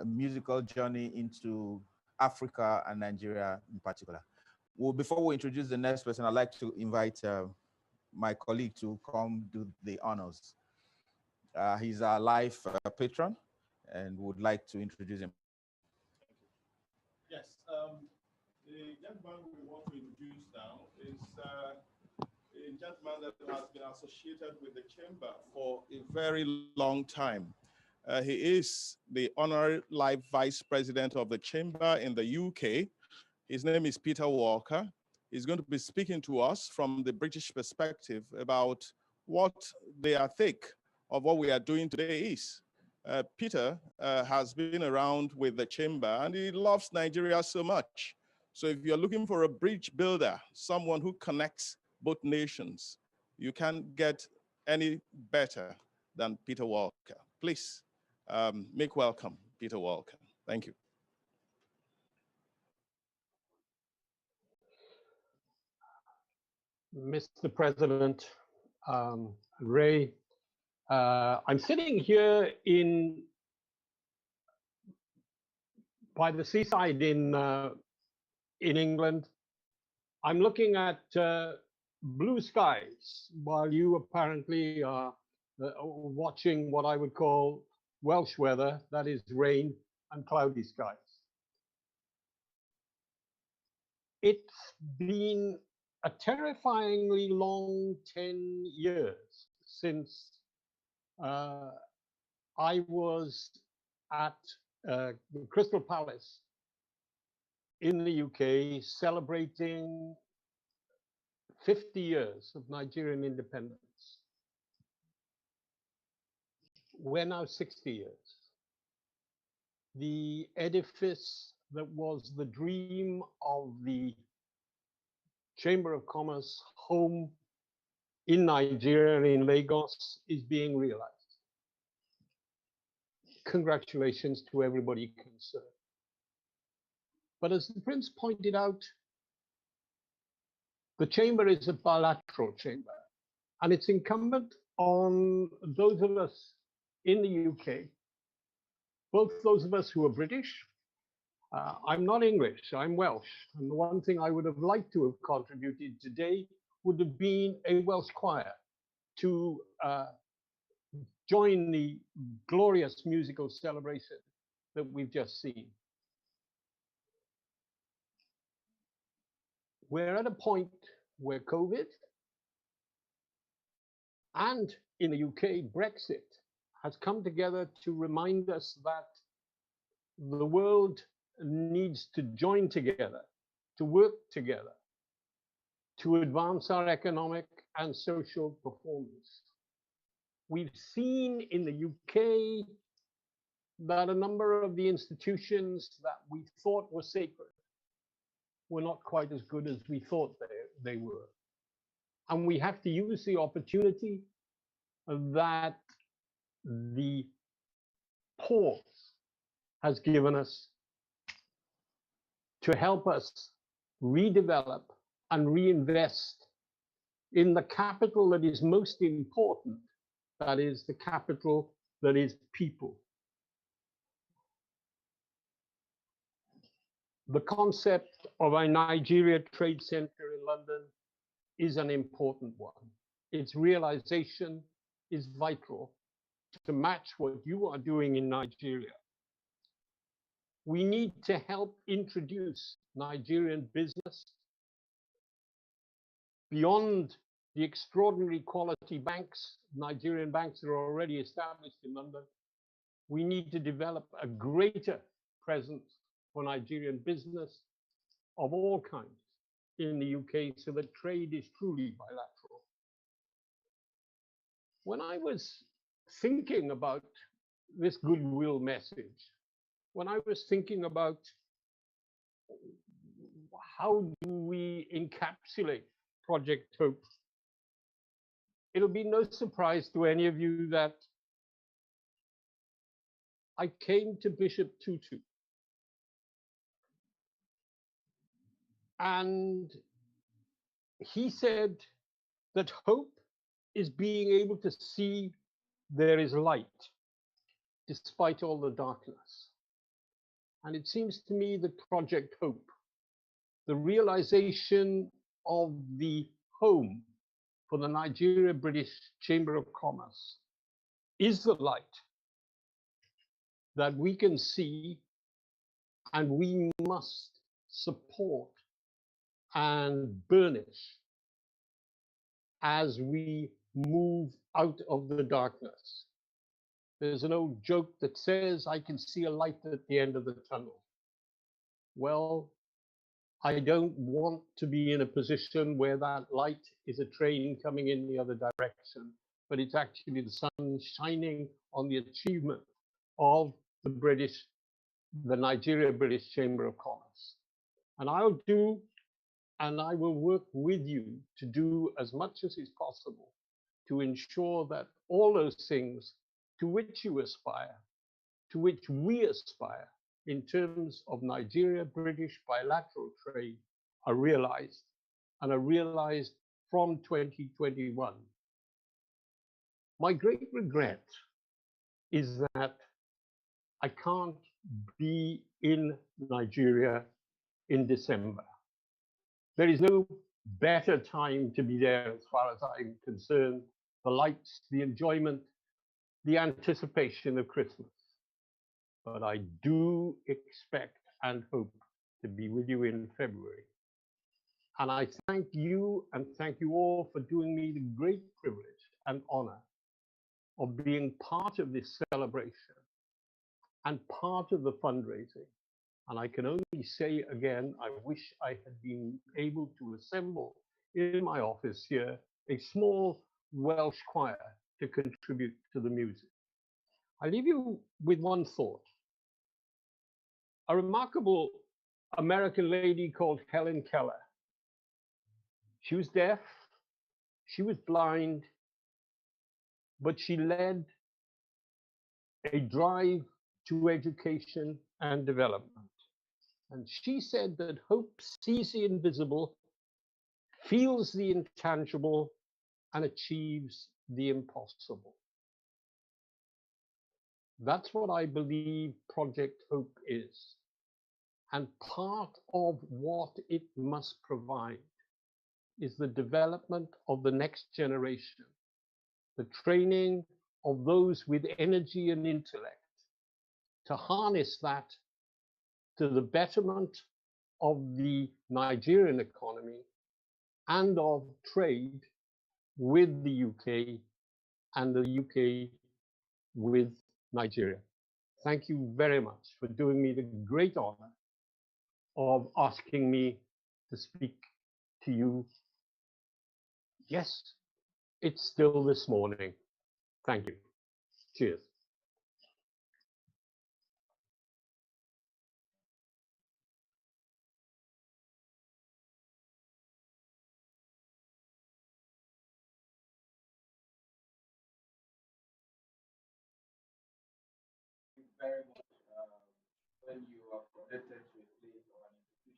musical journey into Africa and Nigeria in particular. Well, before we introduce the next person, I'd like to invite my colleague to come do the honors. He's our live patron and would like to introduce him. Yes, the gentleman we want to introduce now is a gentleman that has been associated with the chamber for a very long time. He is the honorary life vice president of the chamber in the UK. His name is Peter Walker. He's going to be speaking to us from the British perspective about what their take of what we are doing today is. Peter has been around with the chamber and he loves Nigeria so much. So if you're looking for a bridge builder, someone who connects both nations, you can't get any better than Peter Walker. Please make welcome Peter Walker. Thank you.
Mr. President, Ray, I'm sitting here by the seaside in England. I'm looking at blue skies while you apparently are watching what I would call Welsh weather, that is rain and cloudy skies. It's been a terrifyingly long 10 years since I was at the Crystal Palace in the UK celebrating 50 years of Nigerian independence. We're now 60 years. The edifice that was the dream of the Chamber of Commerce home in Nigeria, in Lagos, is being realized. Congratulations to everybody concerned. But as the Prince pointed out, the chamber is a bilateral chamber, and it's incumbent on those of us in the UK, both those of us who are British. I'm not English, I'm Welsh. And the one thing I would have liked to have contributed today would have been a Welsh choir to join the glorious musical celebration that we've just seen. We're at a point where COVID and in the UK, Brexit has come together to remind us that the world needs to join together, to work together, to advance our economic and social performance. We've seen in the UK that a number of the institutions that we thought were sacred were not quite as good as we thought they were. And we have to use the opportunity that the pause has given us to help us redevelop and reinvest in the capital that is most important, that is the capital that is people. The concept of a Nigeria Trade Center in London is an important one. Its realization is vital to match what you are doing in Nigeria. We need to help introduce Nigerian business beyond the extraordinary quality banks, Nigerian banks that are already established in London. We need to develop a greater presence for Nigerian business of all kinds in the UK so that trade is truly bilateral. When I was thinking about this goodwill message, when I was thinking about how do we encapsulate Project Hope, it'll be no surprise to any of you that I came to Bishop Tutu. And he said that hope is being able to see there is light despite all the darkness. And it seems to me that Project Hope, the realization of the home for the Nigeria British Chamber of Commerce, is the light that we can see and we must support and burnish as we move out of the darkness. There's an old joke that says, I can see a light at the end of the tunnel. Well, I don't want to be in a position where that light is a train coming in the other direction, but it's actually the sun shining on the achievement of the Nigeria British Chamber of Commerce. And I will work with you to do as much as is possible to ensure that all those things to which you aspire, to which we aspire in terms of Nigeria-British bilateral trade are realized, and are realized from 2021. My great regret is that I can't be in Nigeria in December. There is no better time to be there as far as I'm concerned. The lights, the enjoyment, the anticipation of Christmas. But I do expect and hope to be with you in February. And I thank you and thank you all for doing me the great privilege and honor of being part of this celebration and part of the fundraising. And I can only say again, I wish I had been able to assemble in my office here a small Welsh choir to contribute to the music. I leave you with one thought. A remarkable American lady called Helen Keller. She was deaf, she was blind, but she led a drive to education and development. And she said that hope sees the invisible, feels the intangible, and achieves the impossible. That's what I believe Project Hope is. And part of what it must provide is the development of the next generation, the training of those with energy and intellect to harness that to the betterment of the Nigerian economy and of trade with the UK and the UK with Nigeria. Thank you very much for doing me the great honor of asking me to speak to you. Yes, it's still this morning. Thank you. Cheers.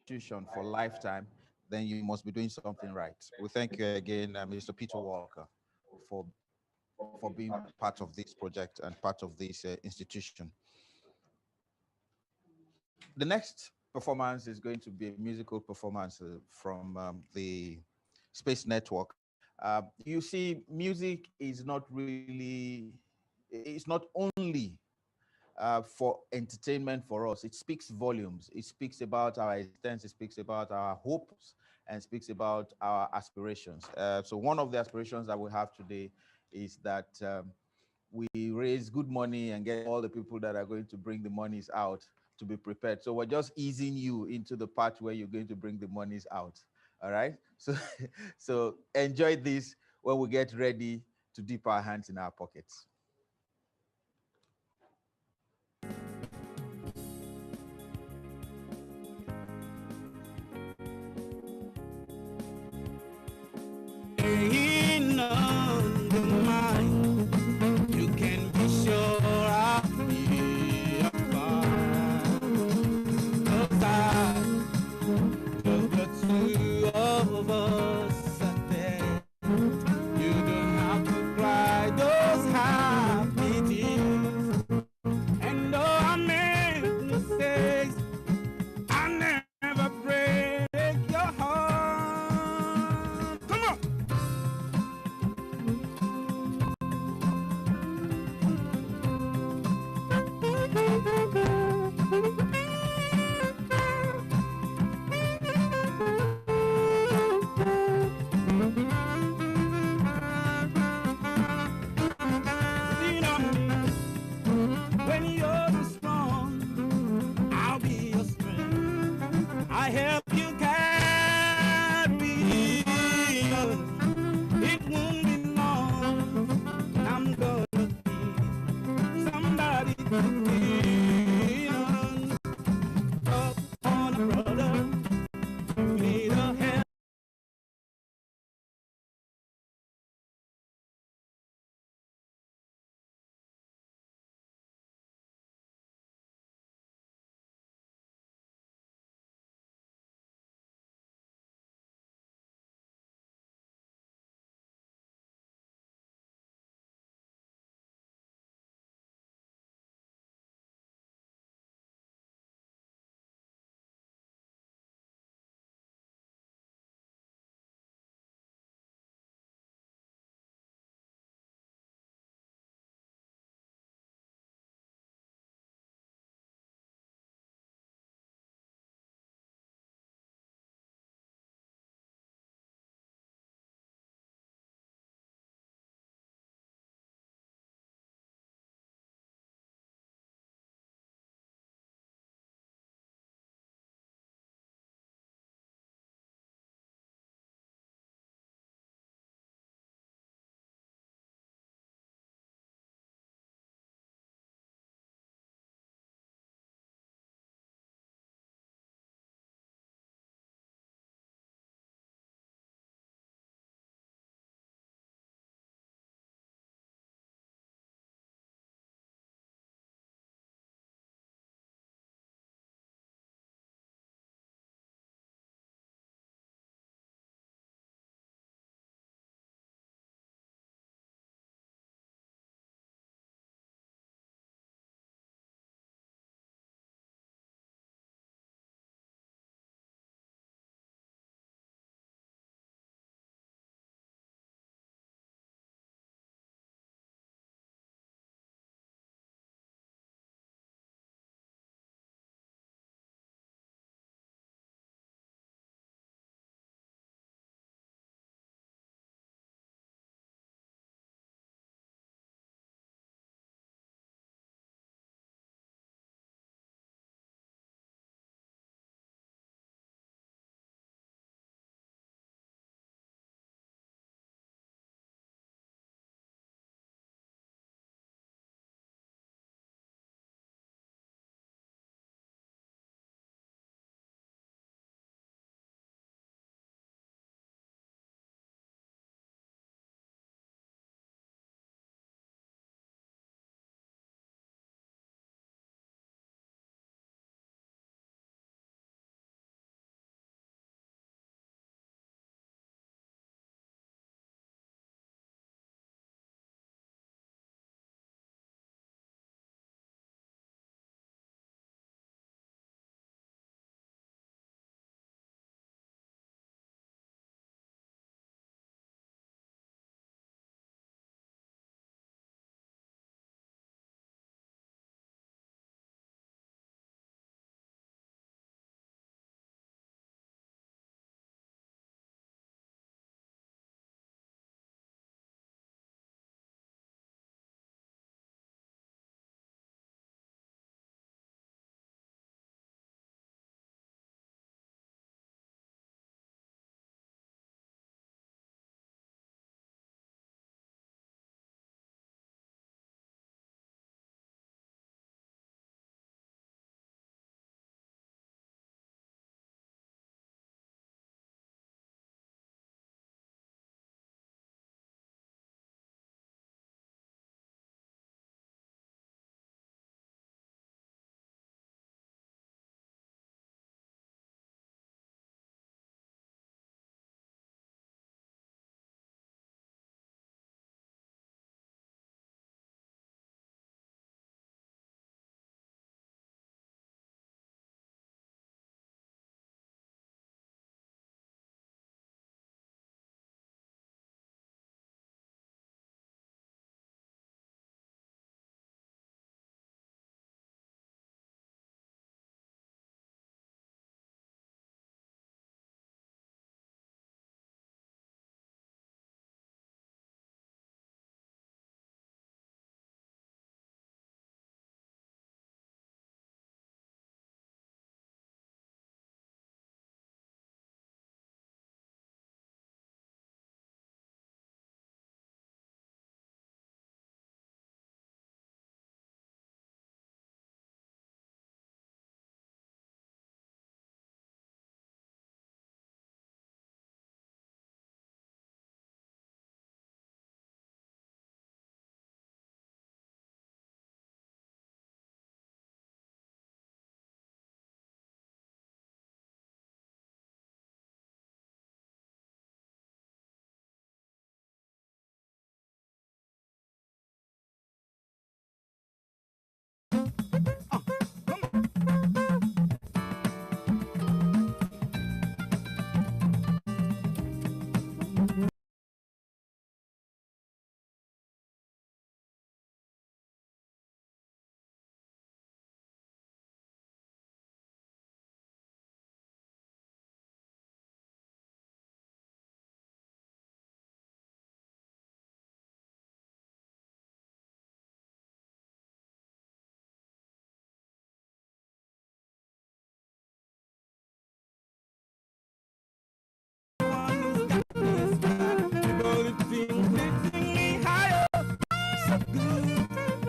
institution for lifetime, then you must be doing something right. We thank you again, Mr. Peter Walker, for being part of this project and part of this institution. The next performance is going to be a musical performance from the Space Network. You see, music is not really, it's not only for entertainment for us. It speaks volumes. It speaks about our existence. It speaks about our hopes and speaks about our aspirations. So one of the aspirations that we have today is that we raise good money and get all the people that are going to bring the monies out to be prepared. So we're just easing you into the part where you're going to bring the monies out. All right. So, so enjoy this when we get ready to dip our hands in our pockets.
In on the mind, you can be sure I'll be fine. 'Cause just the two of us out there. You don't have to cry those happy tears. And though I make mistakes, I never break your heart. Come on. Lean on me when you're strong. I'll be your strength. I help you carry on. It won't be long. I'm gonna be somebody to lean on. Up on a brother, you need a hand.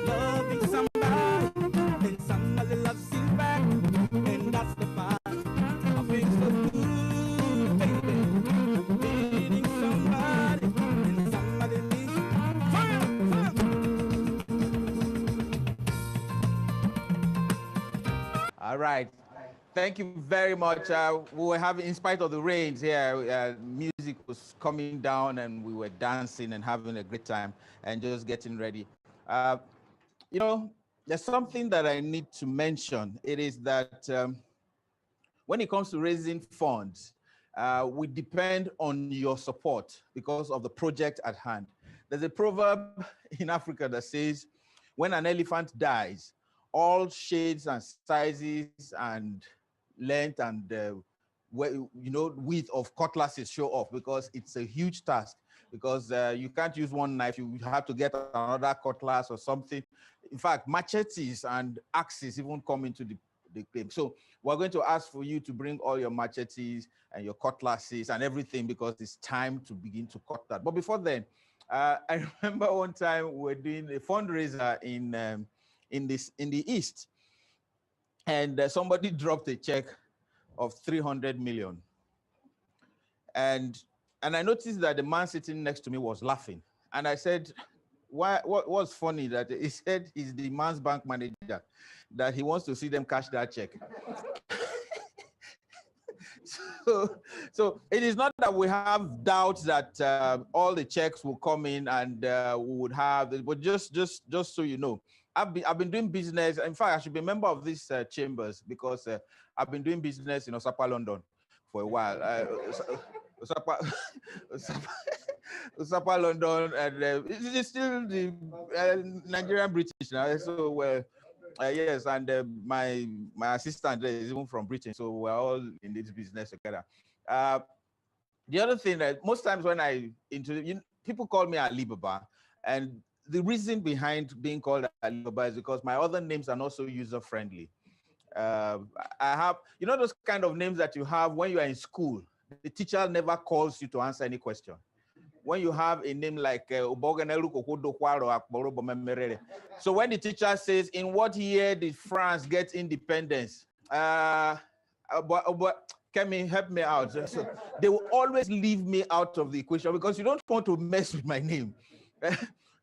loving somebody, then somebody loves you back, and that's the part I feel so good, baby. Needing somebody, and somebody needs
All right. Thank you very much. We were having, in spite of the rains here, music was coming down and we were dancing and having a great time and just getting ready. You know, there's something that I need to mention. It is that when it comes to raising funds, we depend on your support because of the project at hand. There's a proverb in Africa that says, when an elephant dies, all shades and sizes and length and width of cutlasses show off, because it's a huge task, because you can't use one knife, you have to get another cutlass or something. In fact, machetes and axes even come into the game. So we're going to ask for you to bring all your machetes and your cutlasses and everything, because it's time to begin to cut that. But before then, I remember one time we were doing a fundraiser in the East, and somebody dropped a check of 300 million. And I noticed that the man sitting next to me was laughing. And I said, what was funny that he said he's the man's bank manager, that he wants to see them cash that check. So it is not that we have doubts that all the checks will come in and we would have, but just so you know, I've been doing business. In fact, I should be a member of these chambers, because I've been doing business in Osapa, London for a while. Osapa, London, and it's still the Nigerian British now. So yes, and my assistant is even from Britain, so we're all in this business together. The other thing that most times when people call me Alibaba, and the reason behind being called Alibaba is because my other names are not so user-friendly. I have, those kind of names that you have when you are in school, the teacher never calls you to answer any question. When you have a name like so when the teacher says, in what year did France get independence? Kemi, help me out. So they will always leave me out of the equation, because you don't want to mess with my name.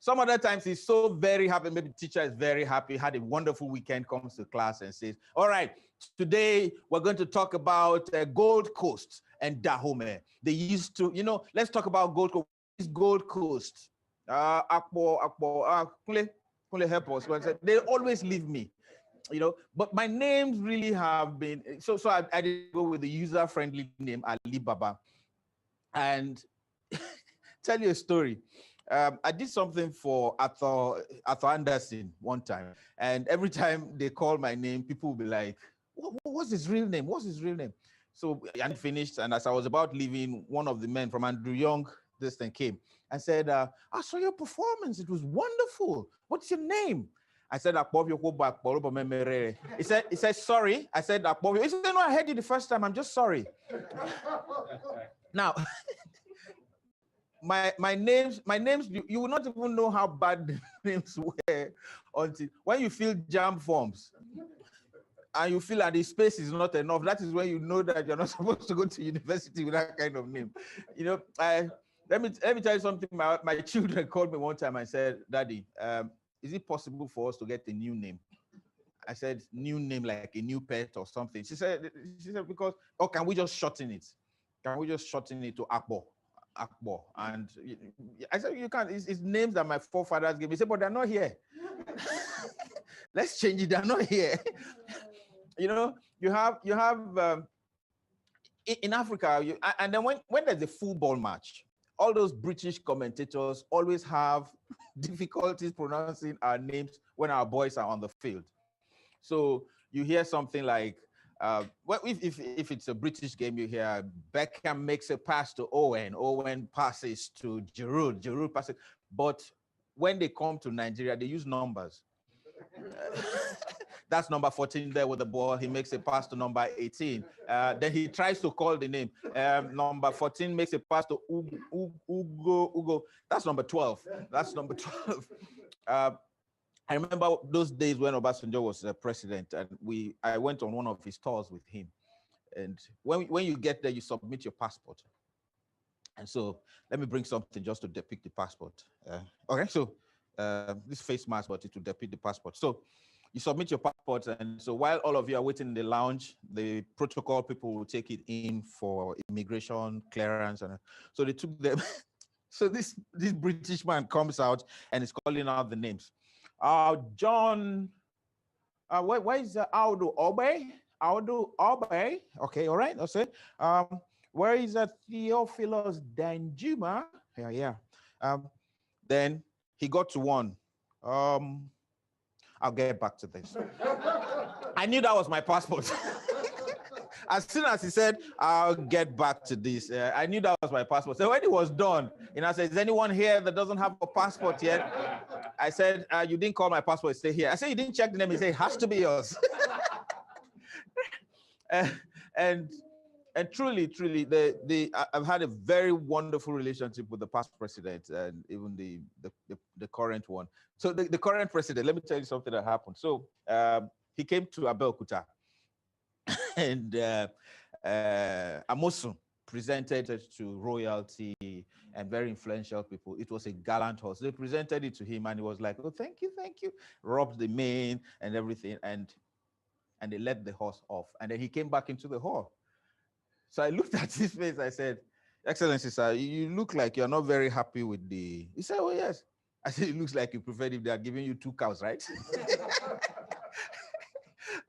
Some other times he's so very happy, maybe the teacher is very happy, had a wonderful weekend, comes to class and says, all right, today we're going to talk about Gold Coast and Dahomey. They used to, let's talk about Gold Coast. Gold Coast. Kule help us. They always leave me, but my names really have been, so I did go with the user-friendly name, Alibaba. And tell you a story. I did something for Arthur Anderson one time, and every time they call my name, people will be like, what's his real name? What's his real name? So I finished, and as I was about leaving, one of the men from Andrew Young, this thing came and said, I saw your performance. It was wonderful. What's your name? I said, he said, sorry. I said, he said, no, I heard you the first time. I'm just sorry. Now, my names, you will not even know how bad the names were until when you fill jam forms and you feel that the space is not enough. That is when you know that you're not supposed to go to university with that kind of name. Let me tell you something. My children called me one time and said, Daddy, is it possible for us to get a new name? I said, new name, like a new pet or something. She said, because, can we just shorten it? Can we just shorten it to Akbo? And I said, you can't. It's names that my forefathers gave me. He said, but they're not here. Let's change it. They're not here. You have in Africa, and then when there's a football match, all those British commentators always have difficulties pronouncing our names when our boys are on the field. So you hear something like, if it's a British game, you hear Beckham makes a pass to Owen, Owen passes to Giroud, Giroud passes. But when they come to Nigeria, they use numbers. That's number 14 there with the ball. He makes a pass to number 18. Then he tries to call the name. Number 14 makes a pass to Ugo. That's number 12. That's number 12. I remember those days when Obasanjo was president, and I went on one of his tours with him. And when you get there, you submit your passport. And so let me bring something just to depict the passport. Okay, so this face mask, but it will depict the passport. So you submit your passport, and so while all of you are waiting in the lounge, the protocol people will take it in for immigration clearance. And so they took them. So this British man comes out and is calling out the names. John, where is Audu Obe? Audu Obe. Okay, all right, I'll say. Where is Theophilus Danjuma? Yeah. Then he got to one. I'll get back to this. I knew that was my passport. As soon as he said, I'll get back to this, I knew that was my passport. So when it was done, I said, is anyone here that doesn't have a passport yet? I said, you didn't call my passport, stay here. I said, you didn't check the name. He said, it has to be yours. And truly, I've had a very wonderful relationship with the past president and even the current one. So the current president, let me tell you something that happened. So he came to Abeokuta and Amosun presented it to royalty and very influential people. It was a gallant horse. They presented it to him and he was like, oh, thank you. Rubbed the mane and everything. And they let the horse off. And then he came back into the hall. So I looked at his face. I said, Excellency, sir, you look like you're not very happy with the... He said, oh, yes. I said, it looks like you prefer if they are giving you 2 cows, right?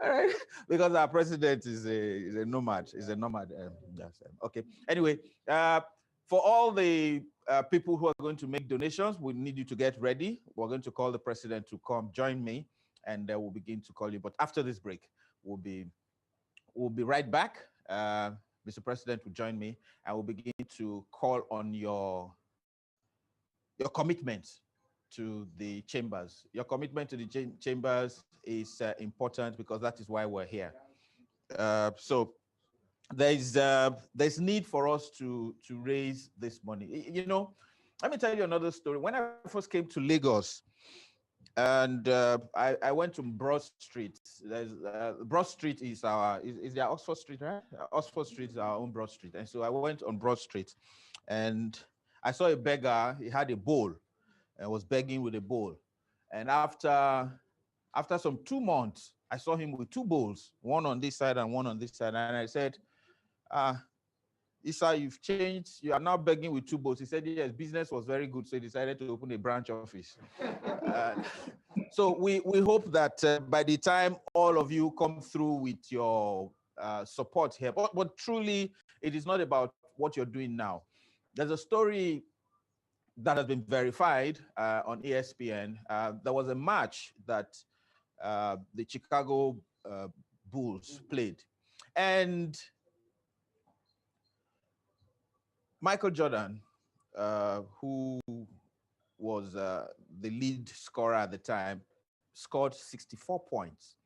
All right. Because our president is a nomad. Okay. Anyway, for all the people who are going to make donations, we need you to get ready. We're going to call the president to come join me, and we'll begin to call you. But after this break, we'll be right back. Mr. President will join me, and we'll begin to call on your commitment to the chambers. Your commitment to the chambers is important because that is why we're here. So there's need for us to raise this money. Let me tell you another story. When I first came to Lagos, and I went to Broad Street. Broad Street is there Oxford Street, right? Oxford Street is our own Broad Street. And so I went on Broad Street and I saw a beggar. He had a bowl and was begging with a bowl. And after some 2 months, I saw him with 2 bowls, one on this side and one on this side. And I said, Issa, you've changed. You are now begging with 2 bowls. He said, yes, business was very good. So he decided to open a branch office. So we hope that by the time all of you come through with your support here, but truly, it is not about what you're doing now. There's a story that has been verified on ESPN. There was a match that the Chicago Bulls played. And Michael Jordan, who was the lead scorer at the time, scored 64 points.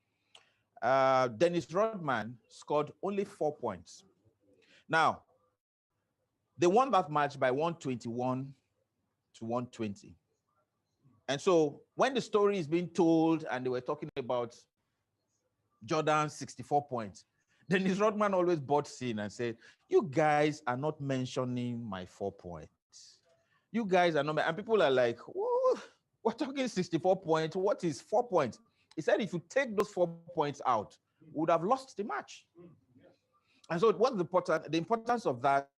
Dennis Rodman scored only 4 points. Now, they won that match by 121 to 120. And so when the story is being told and they were talking about Jordan's 64 points, Dennis Rodman always butts in and said, you guys are not mentioning my 4 points. You guys are not, and people are like, whoa, we're talking 64 points. What is 4 points? He said, if you take those 4 points out, we would have lost the match. And so what's the importance of that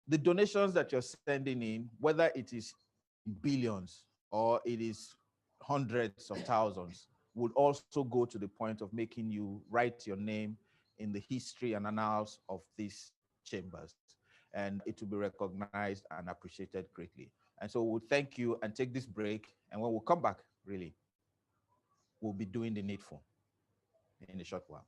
the donations that you're sending in, whether it is billions or it is hundreds of thousands, would also go to the point of making you write your name in the history and annals of these chambers. And it will be recognized and appreciated greatly. And so we'll thank you and take this break. And when we come back, really, we'll be doing the needful in a short while.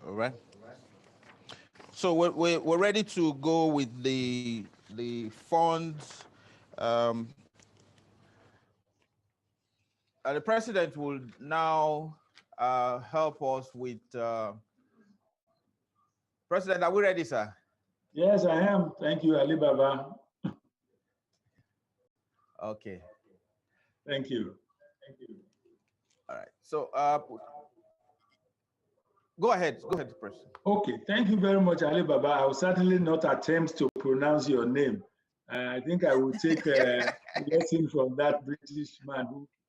All right. So we're ready to go with the funds. The president will now help us with. President, are we ready, sir?
Yes, I am. Thank you, Ali Baba.
Okay.
Thank you. Thank you.
All right. So go ahead, President.
Okay, thank you very much, Ali Baba. I will certainly not attempt to pronounce your name. I think I will take a lesson from that British man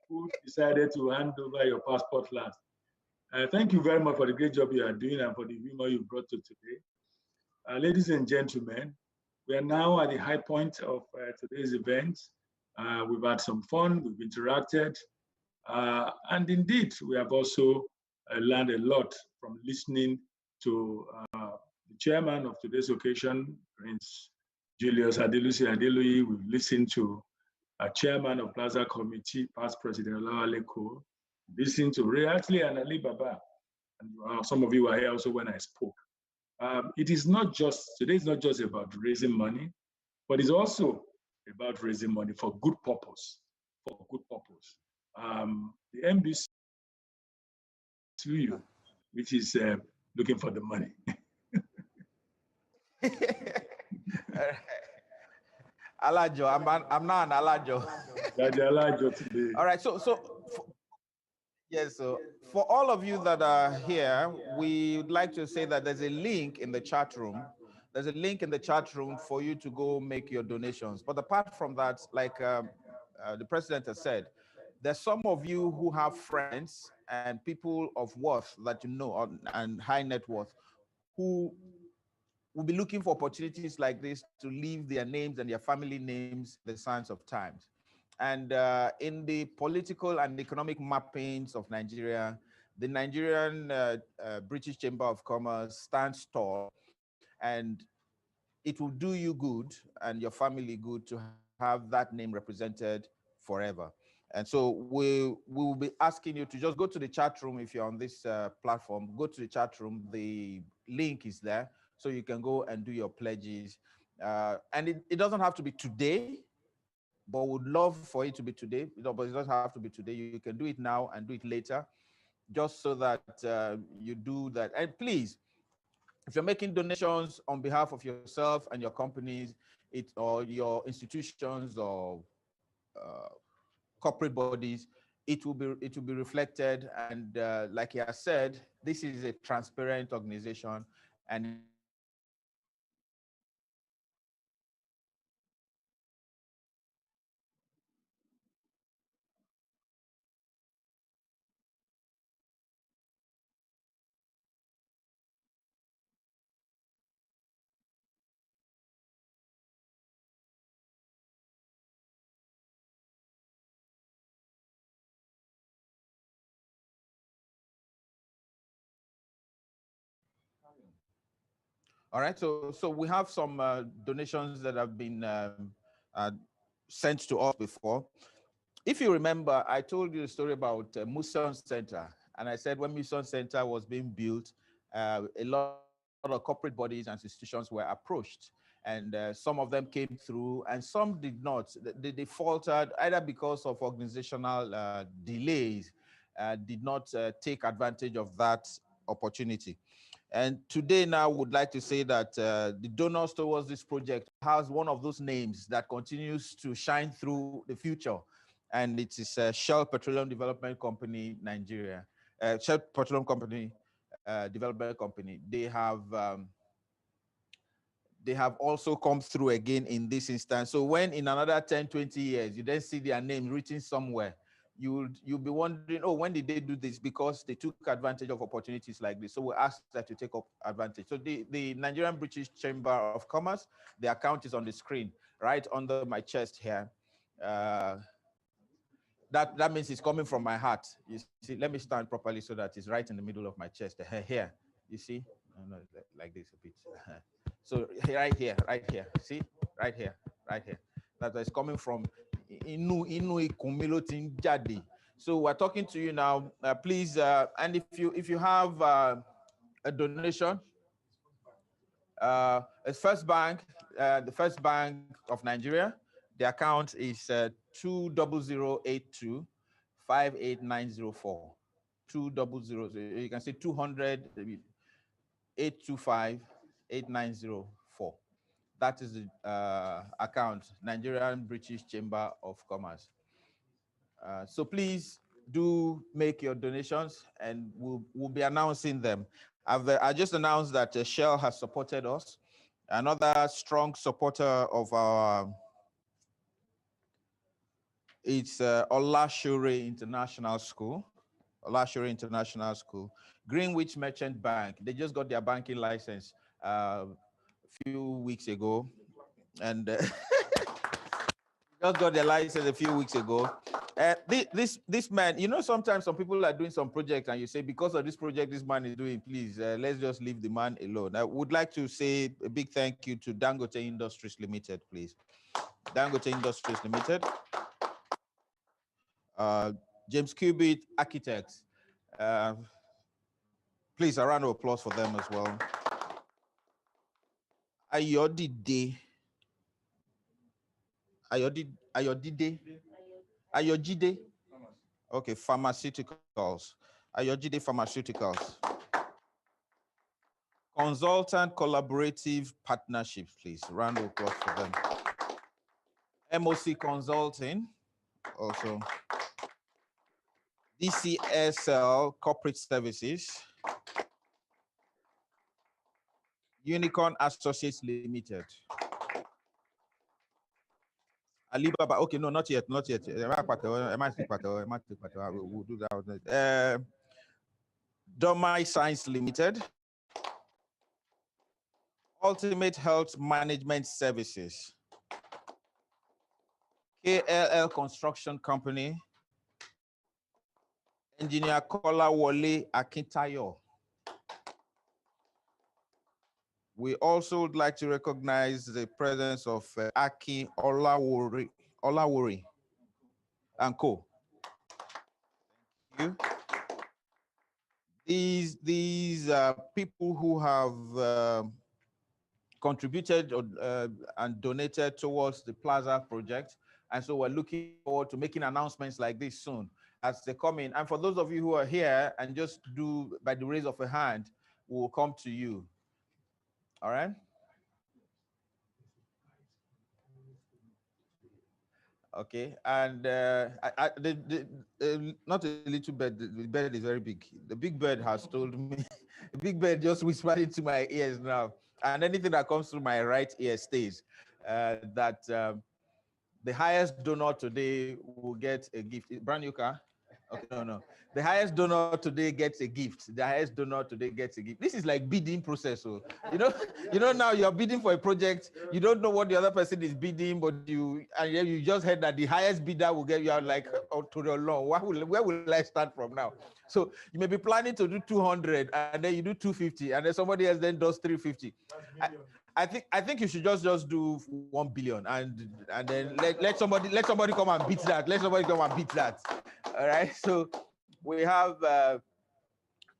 who decided to hand over your passport last. Thank you very much for the great job you are doing and for the humor you brought to today. Ladies and gentlemen, we are now at the high point of today's event. We've had some fun, we've interacted, and indeed, we have also learned a lot from listening to the chairman of today's occasion, Prince Julius Adelusi Adeluyi. We've listened to a chairman of Plaza Committee, past President Olawale Ko, listened to Ray Ashley and Ali Baba, and some of you were here also when I spoke. It is not just, today is not just about raising money, but it's also about raising money for good purpose, the NBCC, which is looking for the money.
Alajo, I'm not an Alajo.
Alajo today.
All right, so for all of you that are here, we would like to say that there's a link in the chat room. There's a link in the chat room for you to go make your donations. But apart from that, like the president has said, there's some of you who have friends and people of worth that you know and high net worth who will be looking for opportunities like this to leave their names and their family names in the sands of times. And in the political and economic mappings of Nigeria, the Nigerian British Chamber of Commerce stands tall, and it will do you good and your family good to have that name represented forever. And so we will be asking you to just go to the chat room. If you're on this platform, go to the chat room. The link is there, so you can go and do your pledges. And it doesn't have to be today, but would love for it to be today. But it doesn't have to be today. You can do it now and do it later, just so that you do that. And please, if you're making donations on behalf of yourself and your companies, or your institutions or corporate bodies, it will be reflected. And like he has said, this is a transparent organization, and all right, so we have some donations that have been sent to us before. If you remember, I told you a story about Muson Center, and I said when Muson Center was being built, a lot of corporate bodies and institutions were approached, and some of them came through, and some did not. They faltered either because of organizational delays, did not take advantage of that opportunity. And today now would like to say that the donors towards this project has one of those names that continues to shine through the future. And it is Shell Petroleum Development Company, Nigeria. Shell Petroleum Company, Development Company. They have also come through again in this instance. So when in another 10, 20 years, you then see their name written somewhere, you'll be wondering, oh, when did they do this? Because they took advantage of opportunities like this. So we ask that you take up advantage. So the Nigerian British Chamber of Commerce, the account is on the screen, right under my chest here. That means it's coming from my heart. You see, let me stand properly so that it's right in the middle of my chest. Here, you see? No, like this a bit. So right here, see? Right here. That is coming from Inu Kumilo Jadi. So we're talking to you now. Please, and if you have a donation. It's First Bank, the First Bank of Nigeria. The account is 20082 58904. 200. You can say 200 825 8904. That is the account, Nigerian British Chamber of Commerce. So please do make your donations, and we'll be announcing them. I just announced that Shell has supported us. Another strong supporter of our, it's Olashure International School. Olashure International School. Greenwich Merchant Bank. They just got their banking license a few weeks ago, and just got their license a few weeks ago. This man, you know, sometimes some people are doing some project and you say, because of this project this man is doing, please, let's just leave the man alone. I would like to say a big thank you to Dangote Industries Limited, please. Dangote Industries Limited. James Cubitt Architects. Please, a round of applause for them as well. Ayodide. Okay, pharmaceuticals. Ayodide Pharmaceuticals. Consultant Collaborative Partnerships, please. Round of applause for them. MOC Consulting, also. DCSL Corporate Services. Unicorn Associates Limited. Alibaba, okay, no, not yet. We'll do that. Domai Science Limited. Ultimate Health Management Services. KLL Construction Company. Engineer Kola Wole Akintayo. We also would like to recognize the presence of Aki Olawori and Co. Thank you. These are people who have contributed and donated towards the Plaza project. And so we're looking forward to making announcements like this soon as they come in. And for those of you who are here and just do by the raise of a hand, we'll come to you. All right. Okay, and not a little bird, the bird is very big. The big bird has told me, the big bird just whispered into my ears now, and anything that comes through my right ear stays, that the highest donor today will get a gift. Brand new car? Okay, no. The highest donor today gets a gift. The highest donor today gets a gift. This is like bidding process. So, you know, now you're bidding for a project. You don't know what the other person is bidding, but you just heard that the highest bidder will get you out like, oh, to the law. Where will I start from now? So you may be planning to do 200 and then you do 250 and then somebody else then does 350. I think you should just do 1 billion and then let somebody come and beat that. Let somebody come and beat that. All right. So we have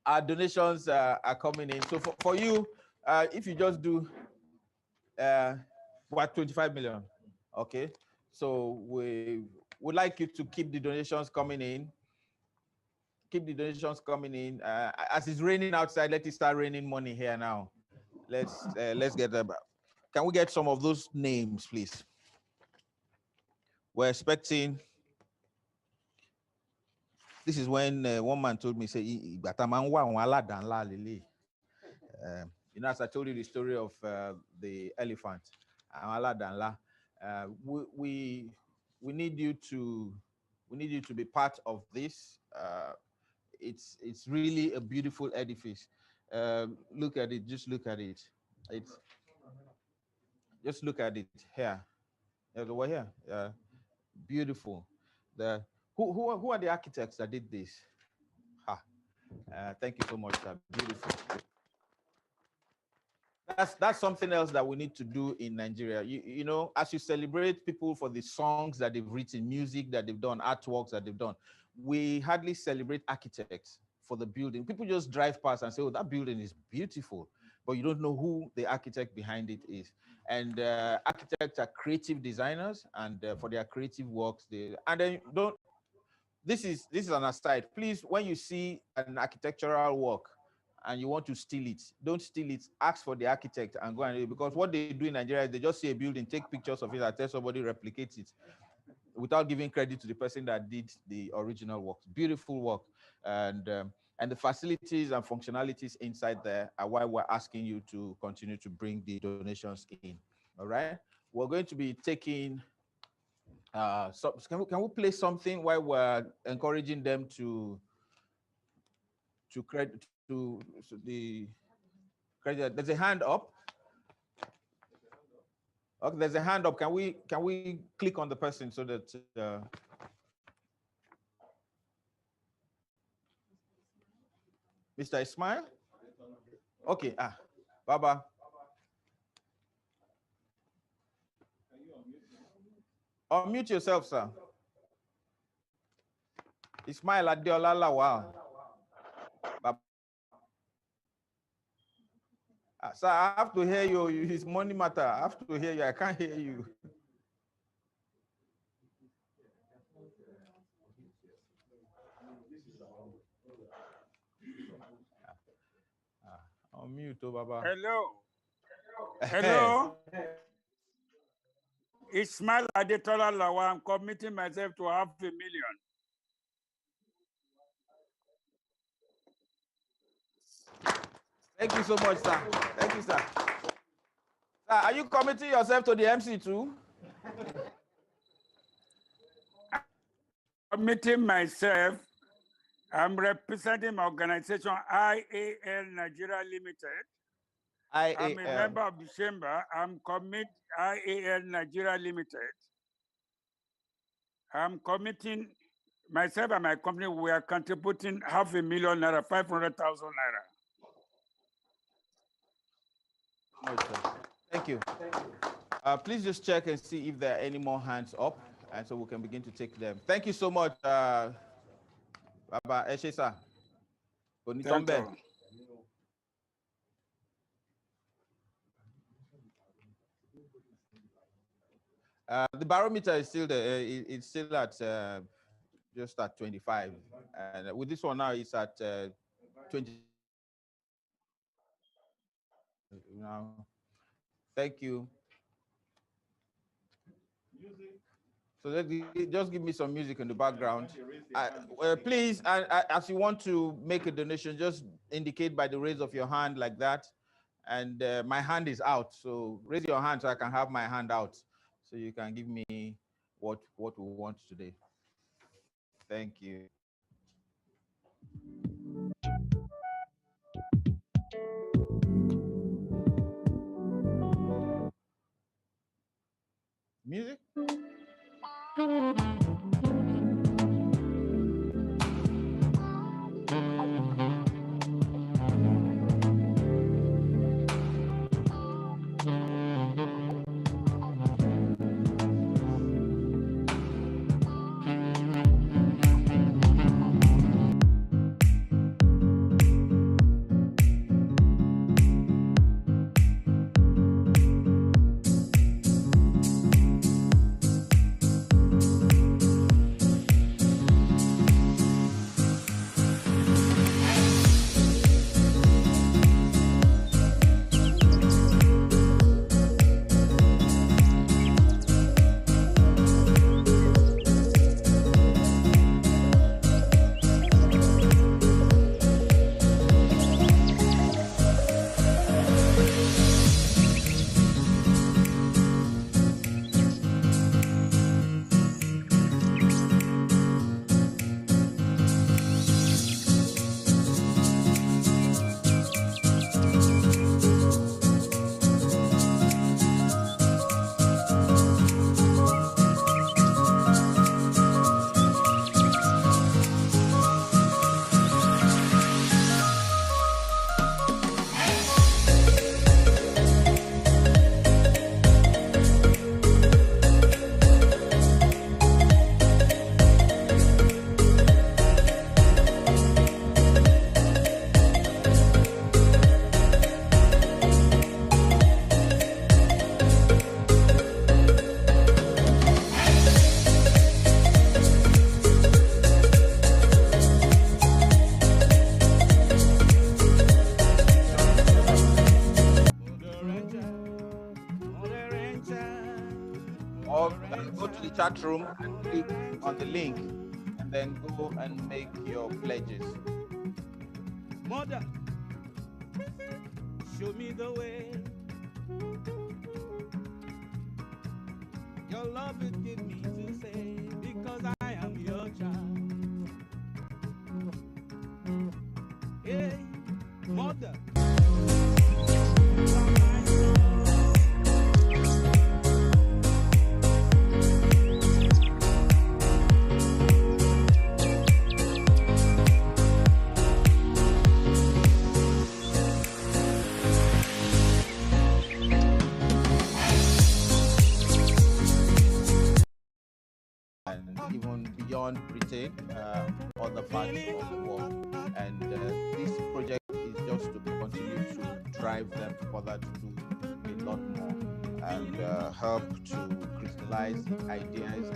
our donations are coming in. So for you, if you just do what 25 million, okay. So we would like you to keep the donations coming in. Keep the donations coming in. As it's raining outside, let it start raining money here now. Let's get them. Can we get some of those names, please? We're expecting. This is when one man told me, say, you know, as I told you the story of the elephant, we need you to be part of this. It's really a beautiful edifice. Look at it. Just look at it. Just look at it here. Over here. Beautiful. Who are the architects that did this? Thank you so much. Beautiful. That's something else that we need to do in Nigeria. You know, as you celebrate people for the songs that they've written, music that they've done, artworks that they've done, we hardly celebrate architects for the building. People just drive past and say, oh, that building is beautiful, but you don't know who the architect behind it is. And architects are creative designers, and for their creative works, and then don't. This is an aside. Please, when you see an architectural work and you want to steal it, don't steal it. Ask for the architect and go and do it, because what they do in Nigeria is they just see a building, take pictures of it, and tell somebody replicate it, without giving credit to the person that did the original work. Beautiful work, and the facilities and functionalities inside there are why we're asking you to continue to bring the donations in. All right, we're going to be taking. So can we play something while we're encouraging them to credit to the credit? There's a hand up. Okay, there's a hand up. Can we click on the person so that Mr. Ismail? Okay, Baba. Unmute yourself, sir. Ismail Adeola Lawal. Sir, I have to hear you. It's money matter. I have to hear you. I can't hear you. Unmute, Baba.
Hello. Hello. Ismail Adetola Lawa. I'm committing myself to 500,000.
Thank you so much, sir. Thank you, sir. Sir, are you committing yourself to the MC too?
Committing myself. I'm representing my organization, IAL Nigeria Limited. I'm a member of the chamber. I'm commit IAL Nigeria Limited. I'm committing myself and my company. We are contributing 500,000 naira, 500,000 naira.
Thank you. Please just check and see if there are any more hands up, and so we can begin to take them. Thank you so much, Baba Eshesa. The barometer is still there. It's still at just at 25, and with this one now, it's at 20. Now, thank you. So just give me some music in the background. Please, as you want to make a donation, just indicate by the raise of your hand like that. And my hand is out, so raise your hand so I can have my hand out, so you can give me what we want today. Thank you. Music? chat room and click on the link, and then go and make your pledges.
Mother, show me the way. Your love will give me to say, because I am your child. Hey, mother.
And even beyond Britain, other parts of the world. And this project is just to continue to drive them further to do a lot more and help to crystallize the ideas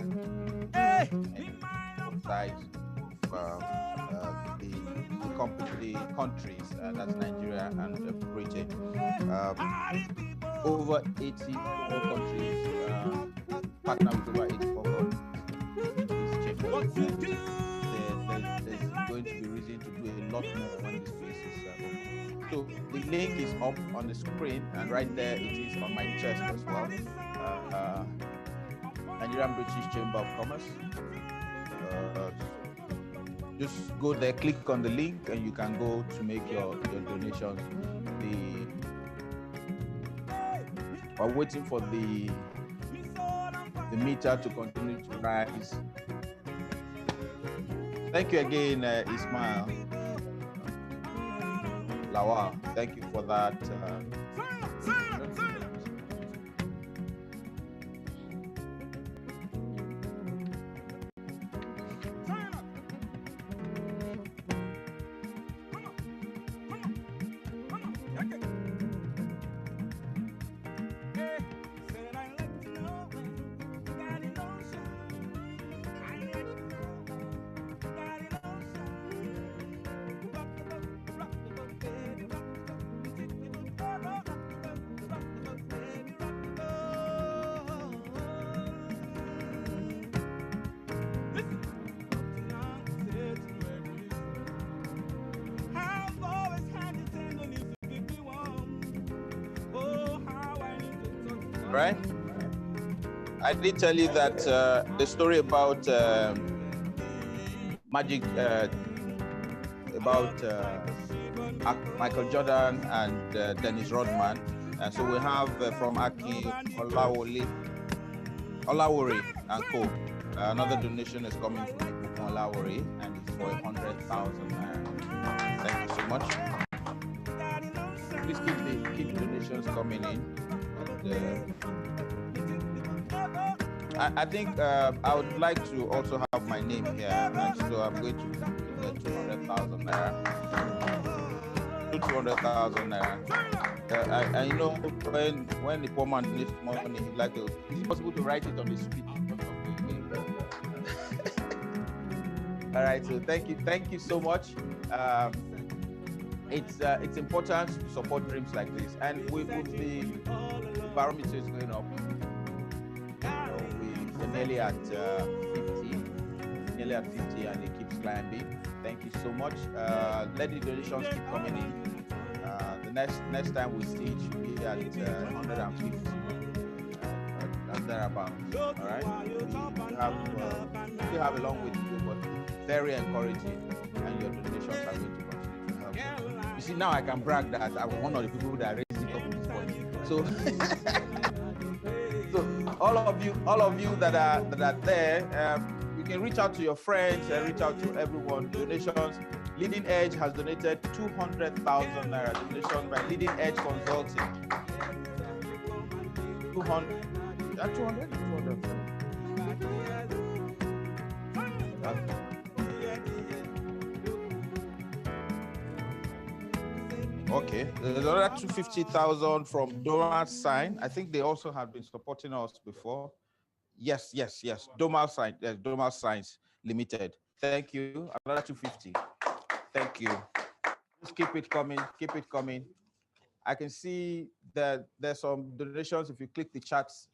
and sides of the countries, that's Nigeria and Britain. Over 84 countries partner with over 84 countries. There's going to be reason to do a lot more when this place is open. So the link is up on the screen, and right there it is on my chest as well. Nigerian British Chamber of Commerce. Just go there, click on the link, and you can go to make your donations. We're waiting for the meter to continue to rise. Thank you again, Ismail Lawal. Thank you for that. Right? I did tell you that the story about magic, about Michael Jordan and Dennis Rodman. And so we have from Aki Olawore and Co. Another donation is coming from Olawore, and it's for 100,000 naira. Thank you so much. Please keep the donations coming in. I think I would like to also have my name here, so I'm going to get 200,000 naira. 200,000 naira. I know when the poor man needs money, like, is it possible to write it on the street? All right, so thank you so much. It's important to support dreams like this, and with the barometer is going up. We're nearly at 50, and it keeps climbing. Thank you so much. Let the donations keep coming in. The next time we see it should be at 150 and thereabouts. All right. We have a long way to go, but very encouraging, and your donations are going to continue to help. You see, now I can brag that I'm one of the people that raised it up this point. So, so all of you that are there, you can reach out to your friends and reach out to everyone. Donations. Leading Edge has donated 200,000 naira. Donation by Leading Edge Consulting. 200. 200. Okay, there's another 250,000 from Domal Sign. I think they also have been supporting us before. Yes. Domal Sign, Domal Signs Limited. Thank you. Another 250. Thank you. Just keep it coming. I can see that there's some donations. If you click the chats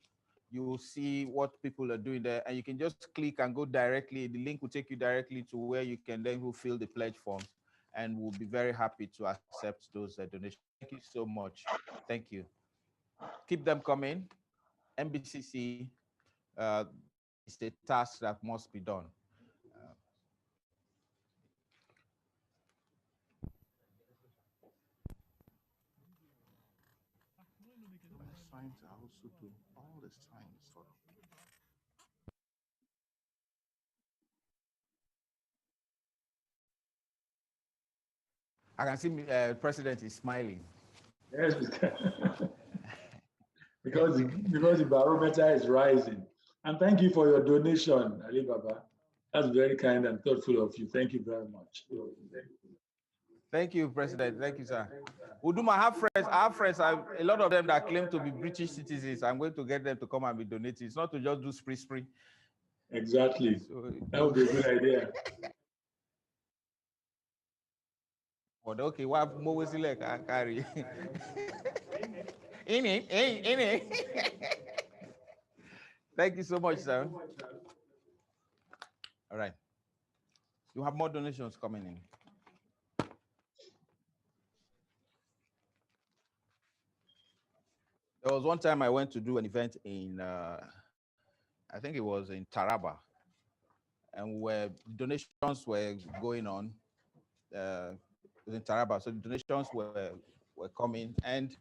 You will see what people are doing there, and you can just click and go directly. The link will take you directly to where you can then go fill the pledge forms, and we'll be very happy to accept those donations. Thank you so much. Thank you. Keep them coming. NBCC is a task that must be done. Signs are also doing all the signs for. I can see President is smiling.
Yes, because the barometer is rising. And thank you for your donation, Ali Baba. That's very kind and thoughtful of you. Thank you very much.
Thank you, President. Thank you, sir. Uduma, I have friends, a lot of them that claim to be British citizens. I'm going to get them to come and be donating. It's not to just do spree.
Exactly. So, that would be a good idea.
But okay, what more was it can carry? Thank you so much, sir. All right. You have more donations coming in. There was one time I went to do an event in, I think it was in Taraba, and where donations were going on in Taraba. So the donations were coming, and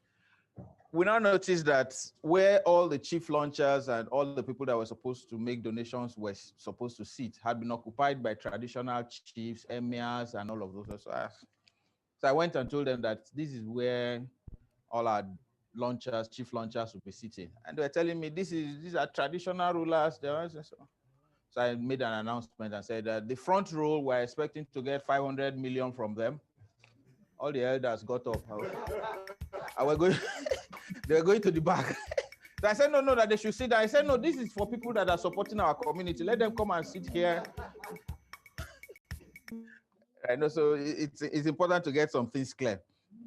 we now noticed that where all the chief launchers and all the people that were supposed to make donations were supposed to sit had been occupied by traditional chiefs, emirs, and all of those. So I went and told them that this is where all our launchers, chief launchers will be sitting. And they were telling me these are traditional rulers. So I made an announcement and said that the front row, we're expecting to get 500 million from them. All the elders got up. They were going to the back. So I said, no, that they should sit there. I said, no, this is for people that are supporting our community. Let them come and sit here. I know, so it's important to get some things clear.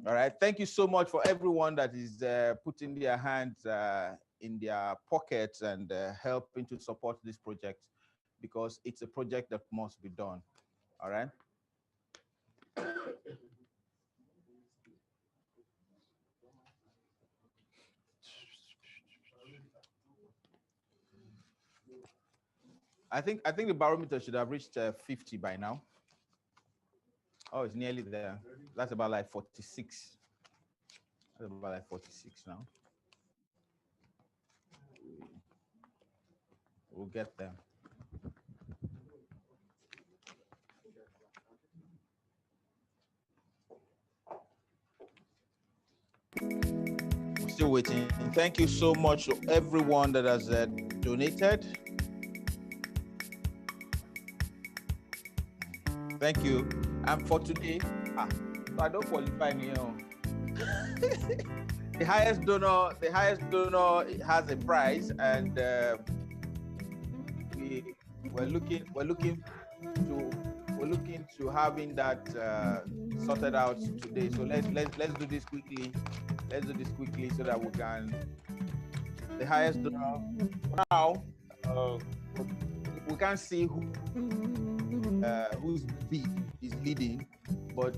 All right. Thank you so much for everyone that is putting their hands in their pockets and helping to support this project, because it's a project that must be done. All right. I think the barometer should have reached 50 by now. Oh, it's nearly there. That's about like 46. That's about like 46 now. We'll get there. We're still waiting. Thank you so much to everyone that has donated. Thank you. And for today, I don't qualify me. The highest donor has a prize, and we're looking to having that sorted out today. So let's do this quickly. Let's do this quickly so that we can. The highest donor now. We can't see whose bid is leading, but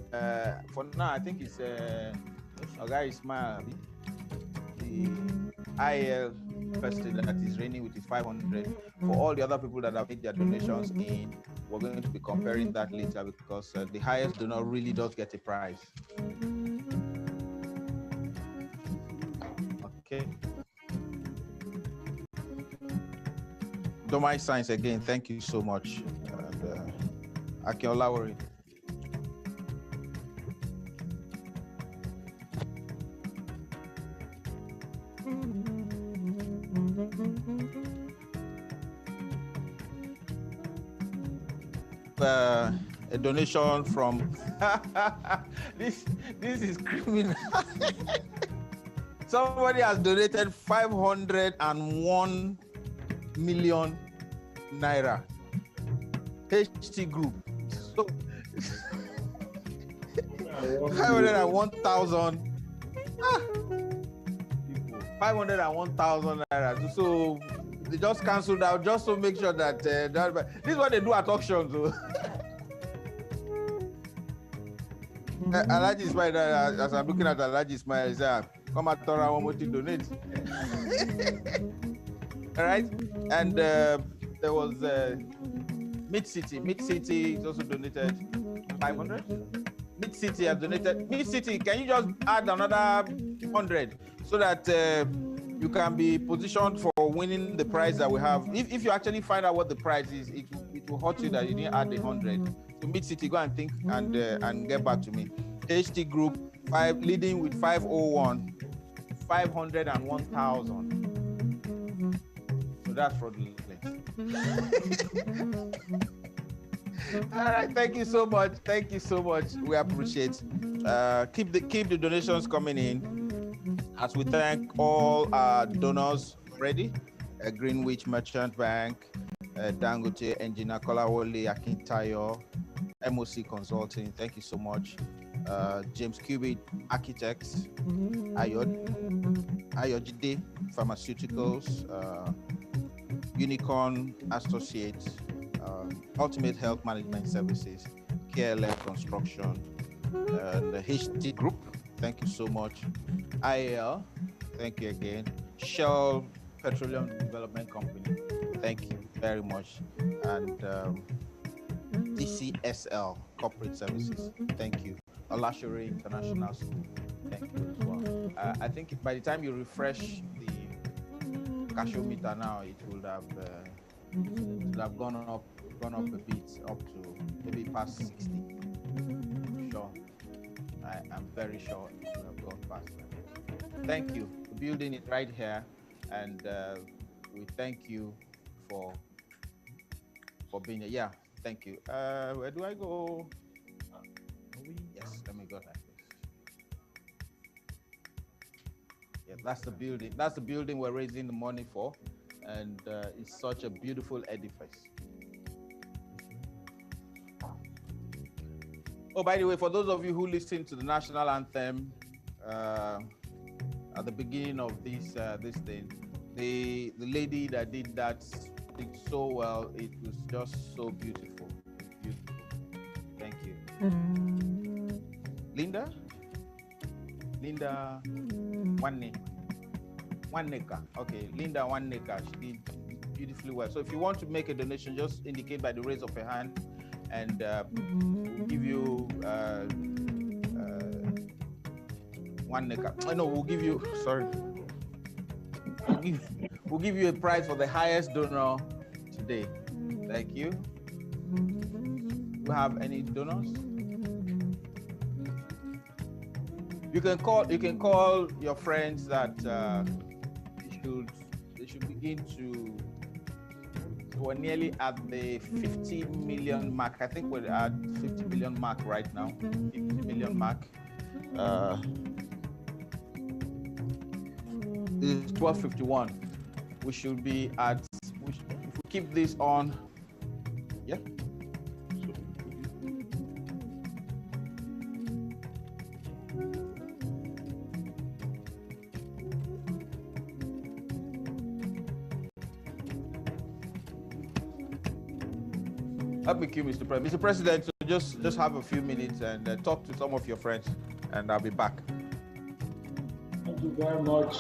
for now I think it's Oga Ismail, the IL person that is reigning with his 500. For all the other people that have made their donations in, we're going to be comparing that later, because the highest donor really does get a prize. Okay. Domai Science again, thank you so much. And Akin Olawori. A donation from this is criminal. Somebody has donated 501 million naira. HT Group. So 501,000 501,000 naira. So They just cancelled out just to make sure that, this is what they do at auctions. So. Alaji Ismail, as I'm looking at Alaji Ismail, is come at Torah, one more to donate. All right, and there was Mid City. Mid City also donated 500. Mid City has donated. Mid City, can you just add another 100 so that you can be positioned for winning the prize that we have? If you actually find out what the prize is, it will hurt you that you didn't add the 100. So Mid City, go and think and get back to me. HT Group 5 leading with 501, 501,000. So that's fraudulent. All right, thank you so much. Thank you so much. We appreciate. Keep the donations coming in as we thank all our donors already. Greenwich Merchant Bank, Dangote, Engineer Kolawole Akintayo, MOC Consulting. Thank you so much. James Cubitt Architects, Ayojide Pharmaceuticals, Unicorn Associates, Ultimate Health Management Services, KLF Construction, the HT Group, thank you so much. IAL, thank you again. Shell Petroleum Development Company, thank you very much. And DCSL Corporate Services, thank you. Olashore International School, thank you as well. I think by the time you refresh the Casio meter now, it will have gone up a bit, up to maybe past 60. I'm sure. I'm very sure it will have gone past that. Thank you. The building is right here, and we thank you for being here. Yeah, thank you. Where do I go? Yes, let me go like this. Yeah, that's the building. That's the building we're raising the money for, and it's such a beautiful edifice. Oh, by the way, for those of you who listened to the national anthem at the beginning of this thing, the lady that did that did so well. It was just so beautiful. Beautiful. Thank you. Linda Waneka. Okay, Linda Waneka. She did beautifully well. So if you want to make a donation, just indicate by the raise of your hand, and we'll give you Waneka. No, we'll give you. Sorry. We'll give you a prize for the highest donor today. Thank you. Do you have any donors? You can call your friends that they should begin to. We're nearly at the 50 million mark. I think we're at 50 million mark right now. 50 million mark. It's 12:51. We should be at. If we keep this on, yeah. Help me cue Mr. President. Mr. President, so just have a few minutes and talk to some of your friends, and I'll be back.
Thank you very much,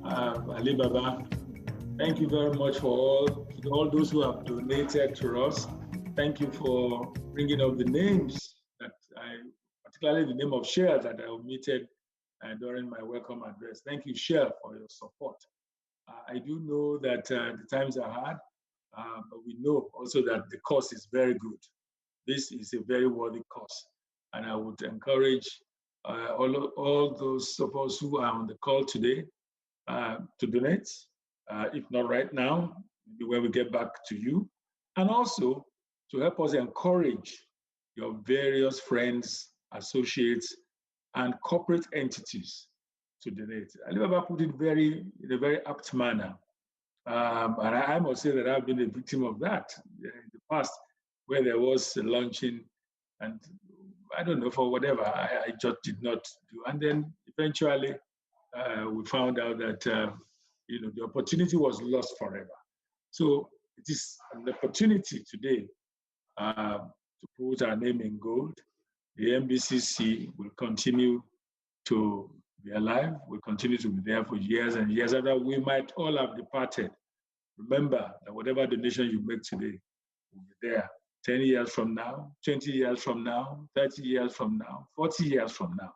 Ali Baba. Thank you very much for all those who have donated to us. Thank you for bringing up the names that particularly the name of Cher that I omitted during my welcome address. Thank you, Cher, for your support. I do know that the times are hard. But we know also that the cause is very good. This is a very worthy cause. And I would encourage all those of us who are on the call today to donate, if not right now, maybe when we get back to you. And also to help us encourage your various friends, associates, and corporate entities to donate. Alibaba put it in a very apt manner. And I must say that I've been a victim of that in the past, where there was a launching, and I don't know, for whatever, I just did not do. And then eventually we found out that the opportunity was lost forever. So it is an opportunity today to put our name in gold. The NBCC will continue to be alive, will continue to be there for years and years after we might all have departed. Remember that whatever donation you make today will be there 10 years from now, 20 years from now, 30 years from now, 40 years from now.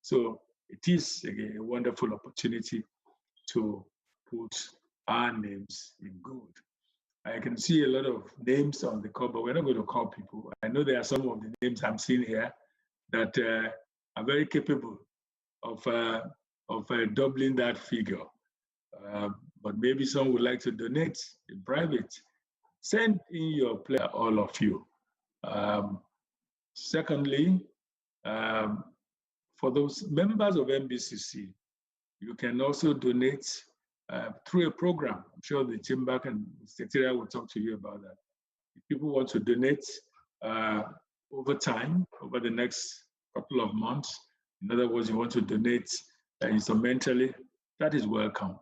So it is, again, a wonderful opportunity to put our names in gold. I can see a lot of names on the call, but we're not going to call people. I know there are some of the names I'm seeing here that are very capable of doubling that figure. But maybe some would like to donate in private. Send in your player, all of you. Secondly, for those members of NBCC, you can also donate through a program. I'm sure the chamber and the secretariat will talk to you about that. If people want to donate over time, over the next couple of months, in other words, you want to donate instrumentally, that is welcome.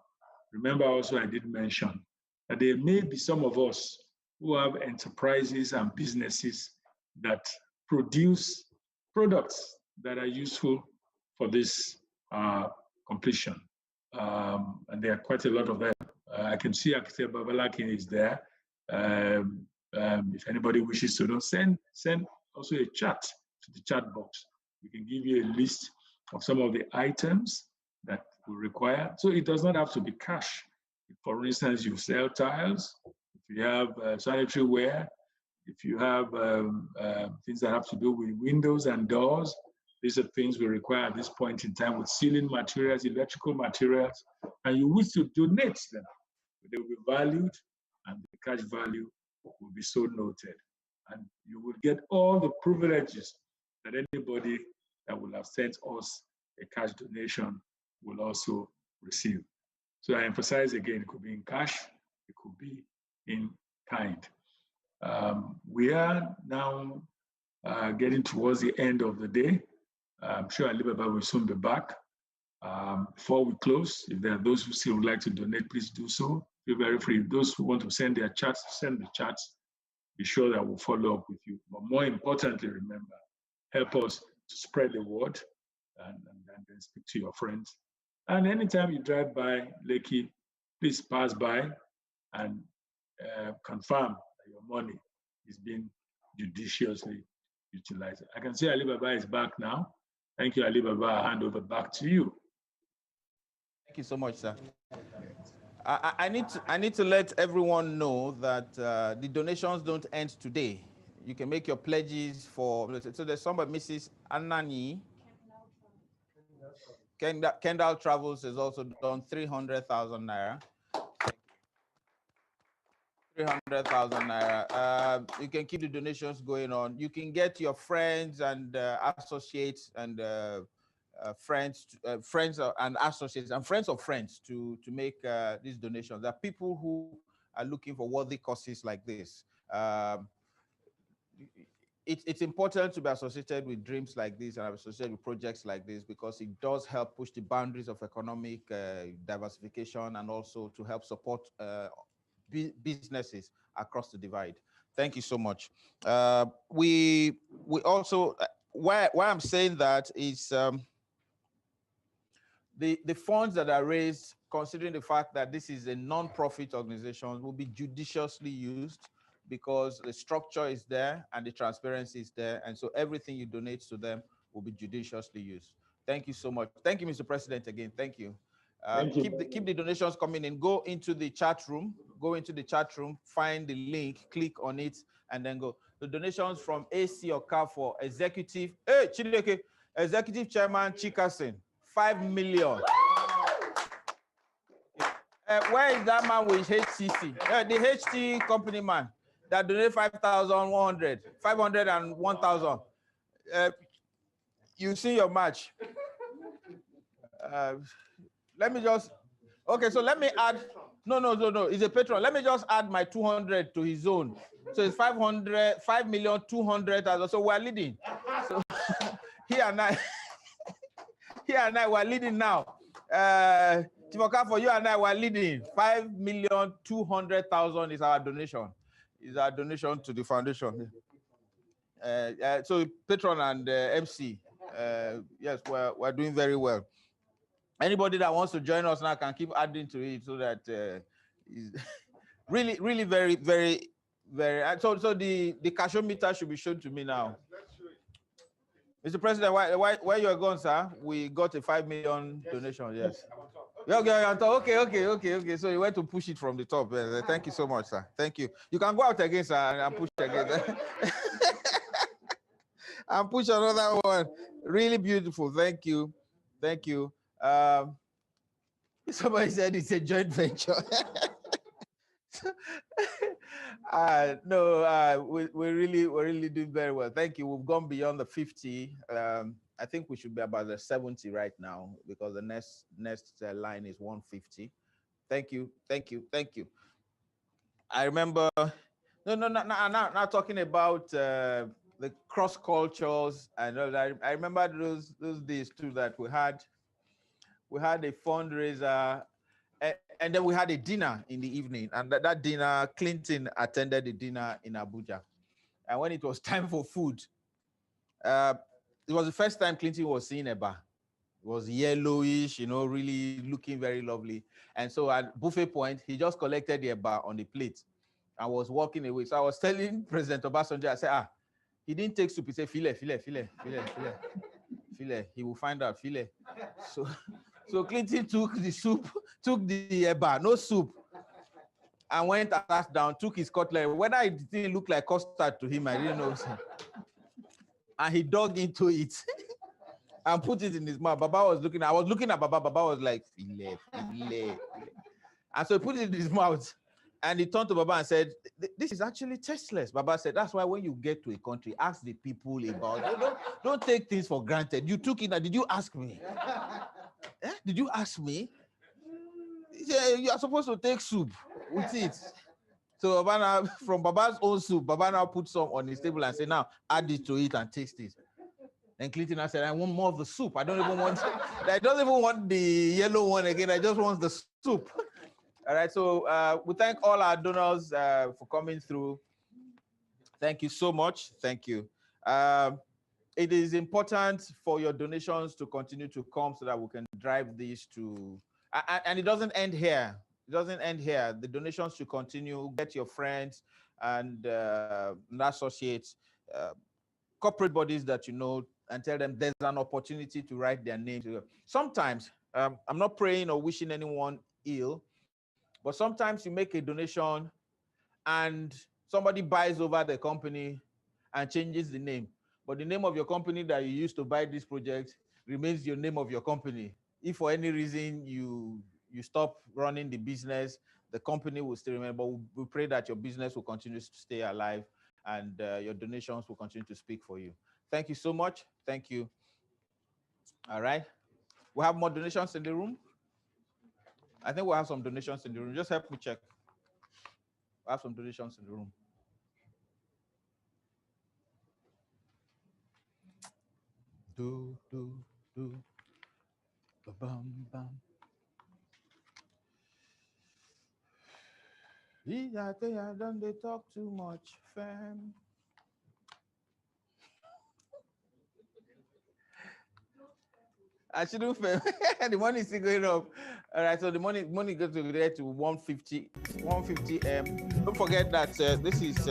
Remember also, I did mention that there may be some of us who have enterprises and businesses that produce products that are useful for this completion. And there are quite a lot of them. I can see Akite Babalakin is there. If anybody wishes to know, send also a chat to the chat box. We can give you a list of some of the items that we require. So it does not have to be cash. If, for instance, you sell tiles, if you have sanitary ware, if you have things that have to do with windows and doors, these are things we require at this point in time with ceiling materials, electrical materials, and you wish to donate them. They will be valued and the cash value will be so noted. And you will get all the privileges that anybody that will have sent us a cash donation will also receive. So I emphasize again, it could be in cash, it could be in kind. We are now getting towards the end of the day. I'm sure Alibaba will soon be back. Before we close, if there are those who still would like to donate, please do so. Feel very free. Those who want to send their chats, send the chats. Be sure that we'll follow up with you. But more importantly, remember, help us to spread the word and then speak to your friends. And anytime you drive by Lekki, please pass by and confirm that your money is being judiciously utilized. I can see Alibaba is back now. Thank you, Alibaba. I'll hand over back to you.
Thank you so much, sir. I need to let everyone know that the donations don't end today. You can make your pledges for, so there's somebody, Mrs. Anani. Kendall Travels has also done 300,000 naira. 300,000 naira. You can keep the donations going on. You can get your friends and associates and friends and associates and friends of friends to make these donations. There are people who are looking for worthy causes like this. It's important to be associated with dreams like this and associated with projects like this because it does help push the boundaries of economic diversification and also to help support businesses across the divide. Thank you so much. We also, why I'm saying that is the funds that are raised, considering the fact that this is a non-profit organization, will be judiciously used because the structure is there and the transparency is there. And so everything you donate to them will be judiciously used. Thank you so much. Thank you, Mr. President, again. Thank you. Keep the donations coming in. Go into the chat room. Go into the chat room, find the link, click on it, and then go. The donations from AC Okafor, Executive, Chideke, Executive Chairman Chikasin, 5 million. Where is that man with HTC? The HT company man that donated 5,100, 501,000. You see your match. Let me just, okay, so let me add, no, he's a patron. Let me just add my 200 to his own. So it's 5,200,000. So we're leading. So here and I, we're leading now. Timoka, for you and I, we're leading. 5,200,000 is our donation. Is our donation to the foundation. So Patron and MC, yes, we're doing very well. Anybody that wants to join us now can keep adding to it so that really, really very, very, very. So the cash meter should be shown to me now. Mr. President, where you are going, sir? We got a 5 million donation. Yes. Okay. So you went to push it from the top. Thank you so much, sir. Thank you. You can go out again, sir, and push again. And push another one. Really beautiful. Thank you. Thank you. Somebody said it's a joint venture. We're really doing very well. Thank you. We've gone beyond the 50. I think we should be about the 70 right now because the next line is 150. Thank you. I remember. Not talking about the cross cultures and all that. I remember those days too that we had a fundraiser. And then we had a dinner in the evening, and that dinner, Clinton attended the dinner in Abuja. And when it was time for food, it was the first time Clinton was seeing Eba. It was yellowish, really looking very lovely. And so at buffet point, he just collected the Eba on the plate and was walking away. So I was telling President Obasanjo, I said, he didn't take soup. He said, filet. He will find out, filet. So Clinton took the soup, took the Eba, no soup, and went and sat down, took his cutlery. Whether it didn't look like custard to him, I didn't know. And he dug into it and put it in his mouth. I was looking at Baba. Baba was like, filet. And so he put it in his mouth. And he turned to Baba and said, this is actually tasteless. Baba said, that's why when you get to a country, ask the people about it. Don't take things for granted. You took it. Did you ask me? Did you ask me? Yeah, you are supposed to take soup with it. So Baba, from Baba's own soup, Baba now put some on his table and said, now add it to it and taste it. Then Clinton said, I want more of the soup. I don't even want the yellow one again. I just want the soup. All right, so we thank all our donors for coming through. Thank you so much. Thank you. It is important for your donations to continue to come so that we can drive this to, and it doesn't end here. It doesn't end here. The donations should continue. Get your friends and associates, corporate bodies that you know, and tell them there's an opportunity to write their names. Sometimes, I'm not praying or wishing anyone ill, but sometimes you make a donation and somebody buys over the company and changes the name. But the name of your company that you used to buy this project remains your name of your company. If for any reason you stop running the business, the company will still remain. But we pray that your business will continue to stay alive and your donations will continue to speak for you. Thank you so much. Thank you. All right. We have more donations in the room. I think we'll have some donations in the room. Just help me check. I have some donations in the room. Ba-bam-bam. I think I done they talk too much, fam. I shouldn't fail. The money is still going up. All right, so the money goes to there to 150 M. Don't forget that this is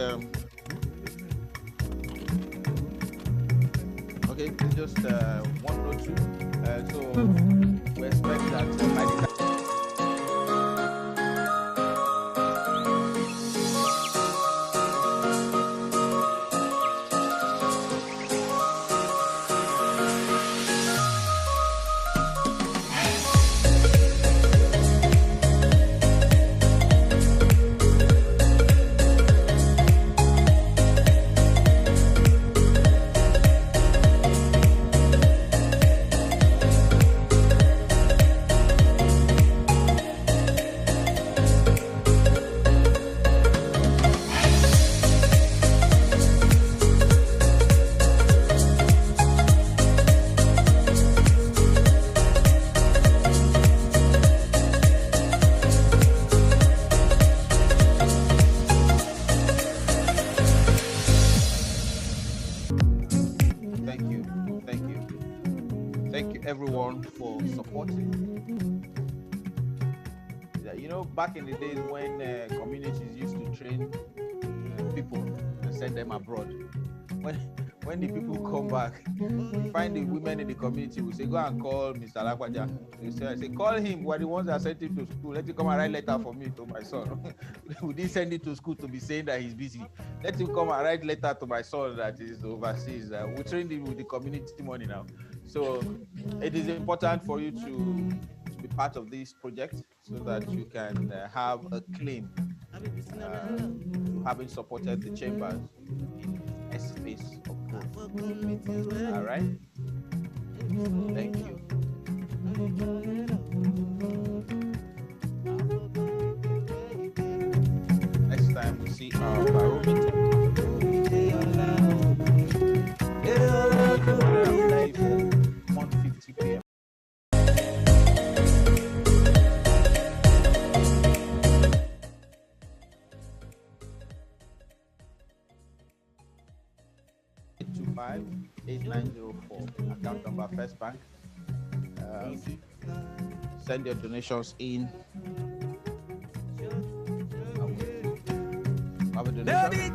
okay, just 102. So we expect that by the time supporting. You know, back in the days when communities used to train people and send them abroad, when the people come back, you find the women in the community will say, go and call Mr. Lakwaja. They say, call him. We're the ones that sent him to school. Let him come and write letter for me to my son. We didn't send him to school to be saying that he's busy. Let him come and write letter to my son that is overseas. We trained him with the community money now. So it is important for you to be part of this project so that you can have a claim to having supported the chambers in a space of growth. All right. Thank you. Next time we see our barometer. 1:50 p.m. $82904 account number First Bank. Send your donations in. Have a donation.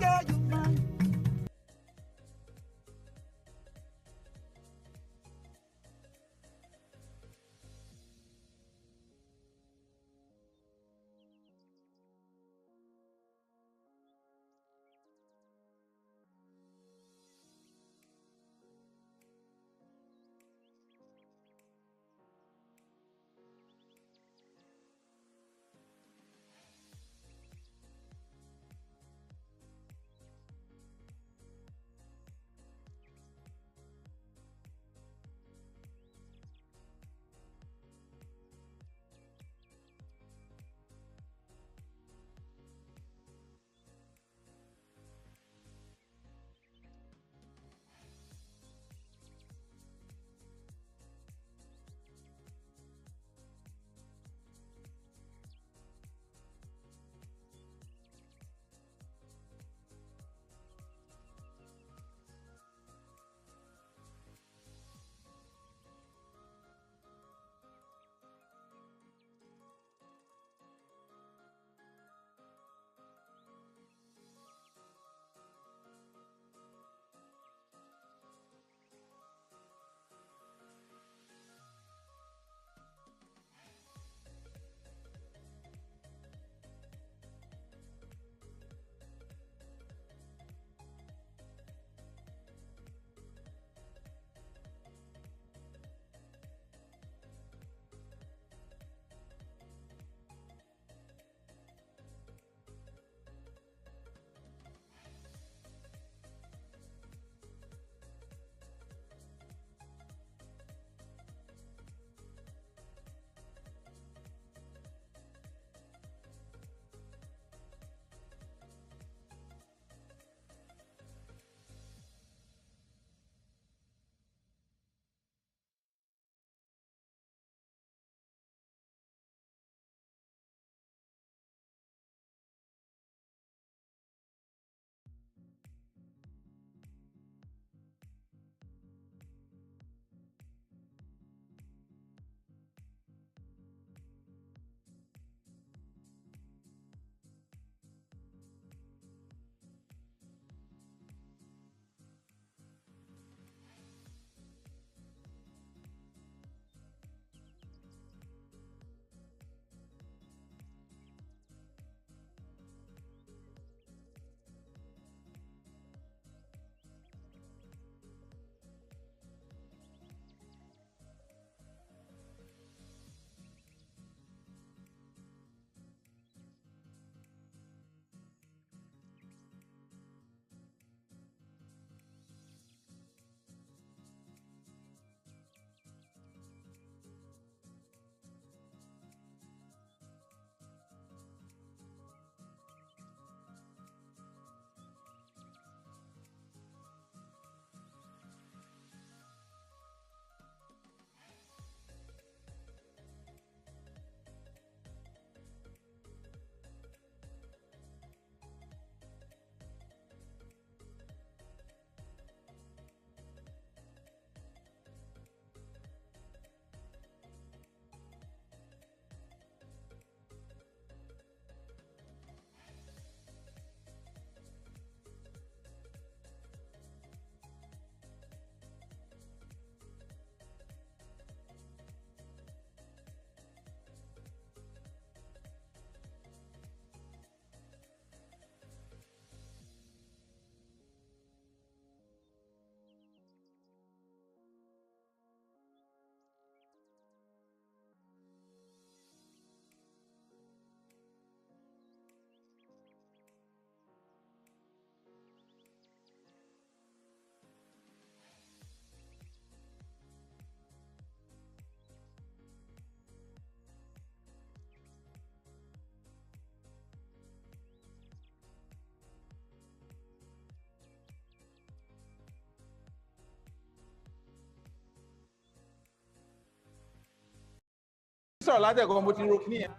sọ̀rọ̀ látẹ̀kọ́ mo ti ro ní ẹ̀.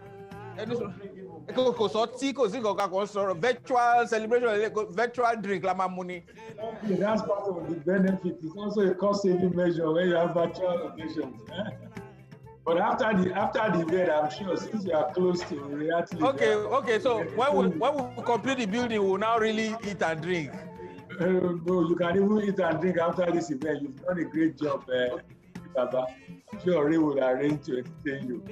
Kò sọ tí kò sí nǹkan kan sọ̀rọ̀ virtual celebration virtual drink la máa mu ni.
Okay, that's part of the benefit. It's also a cost-saving measure when you have virtual occasions. But after the event, I'm sure since you are close to reality.
Okay. So when we complete the building, we'll now really eat and drink.
No, you can even eat and drink after this event. You've done a great job, Baba. I'm sure Ray will arrange to entertain you.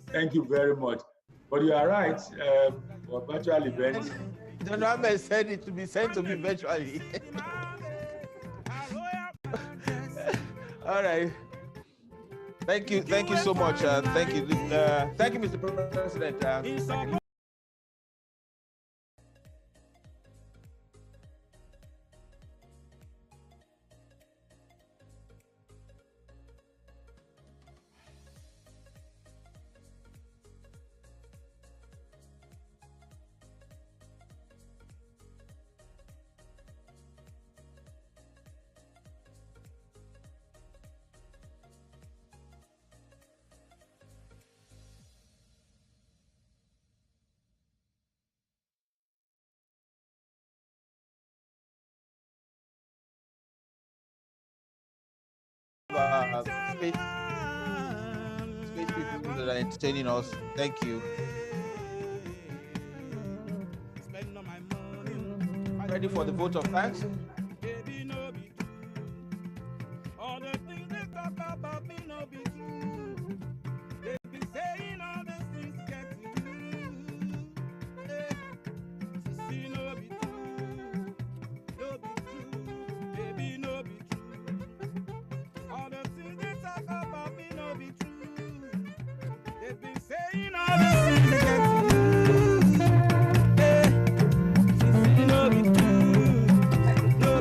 Thank you very much. But you are right. For virtual events.
The number said it to be sent to me virtually. All right. Thank you so much. Thank you, Mr. President. Thank you. Space people that are entertaining us. Thank you. Ready for the vote of thanks?
All the things they talk about me no be true. They be saying all these things get to you. See, no be true. No be true. Baby, no be true. All the things they talk about me no be true. They've been saying all these things get to you. See, no be true. No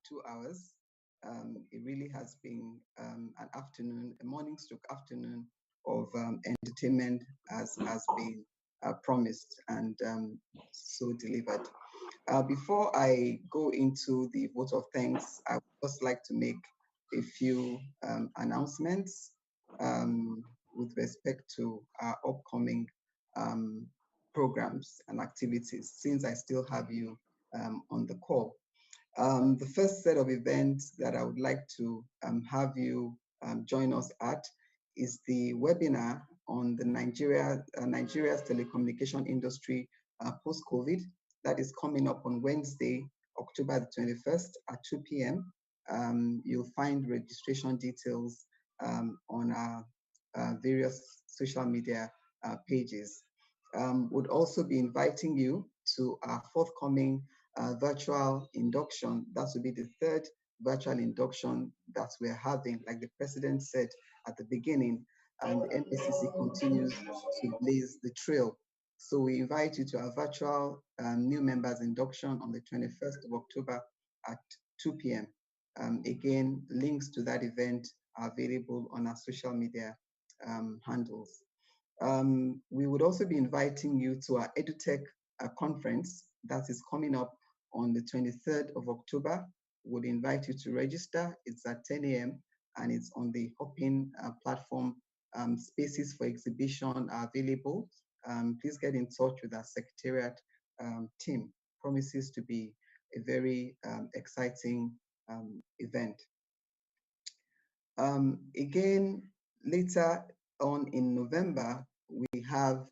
2 hours. It really has been an afternoon, a morning stroke afternoon of entertainment as has been promised and so delivered. Before I go into the vote of thanks, I would just like to make a few announcements with respect to our upcoming programs and activities, since I still have you on the call. The first set of events that I would like to have you join us at is the webinar on the Nigeria's telecommunication industry post-COVID. That is coming up on Wednesday, October the 21st at 2 p.m. You'll find registration details on our various social media pages. Would also be inviting you to our forthcoming virtual induction. That will be the third virtual induction that we're having, like the president said at the beginning, and the NBCC continues to blaze the trail. So we invite you to our virtual new members induction on the 21st of October at 2 p.m. Again, links to that event are available on our social media handles. We would also be inviting you to our Edutech Conference that is coming up on the 23rd of October. Would invite you to register. It's at 10 a.m. and it's on the Hopin platform. Spaces for exhibition are available. Please get in touch with our secretariat team. Promises to be a very exciting event. Again, later on in November, we have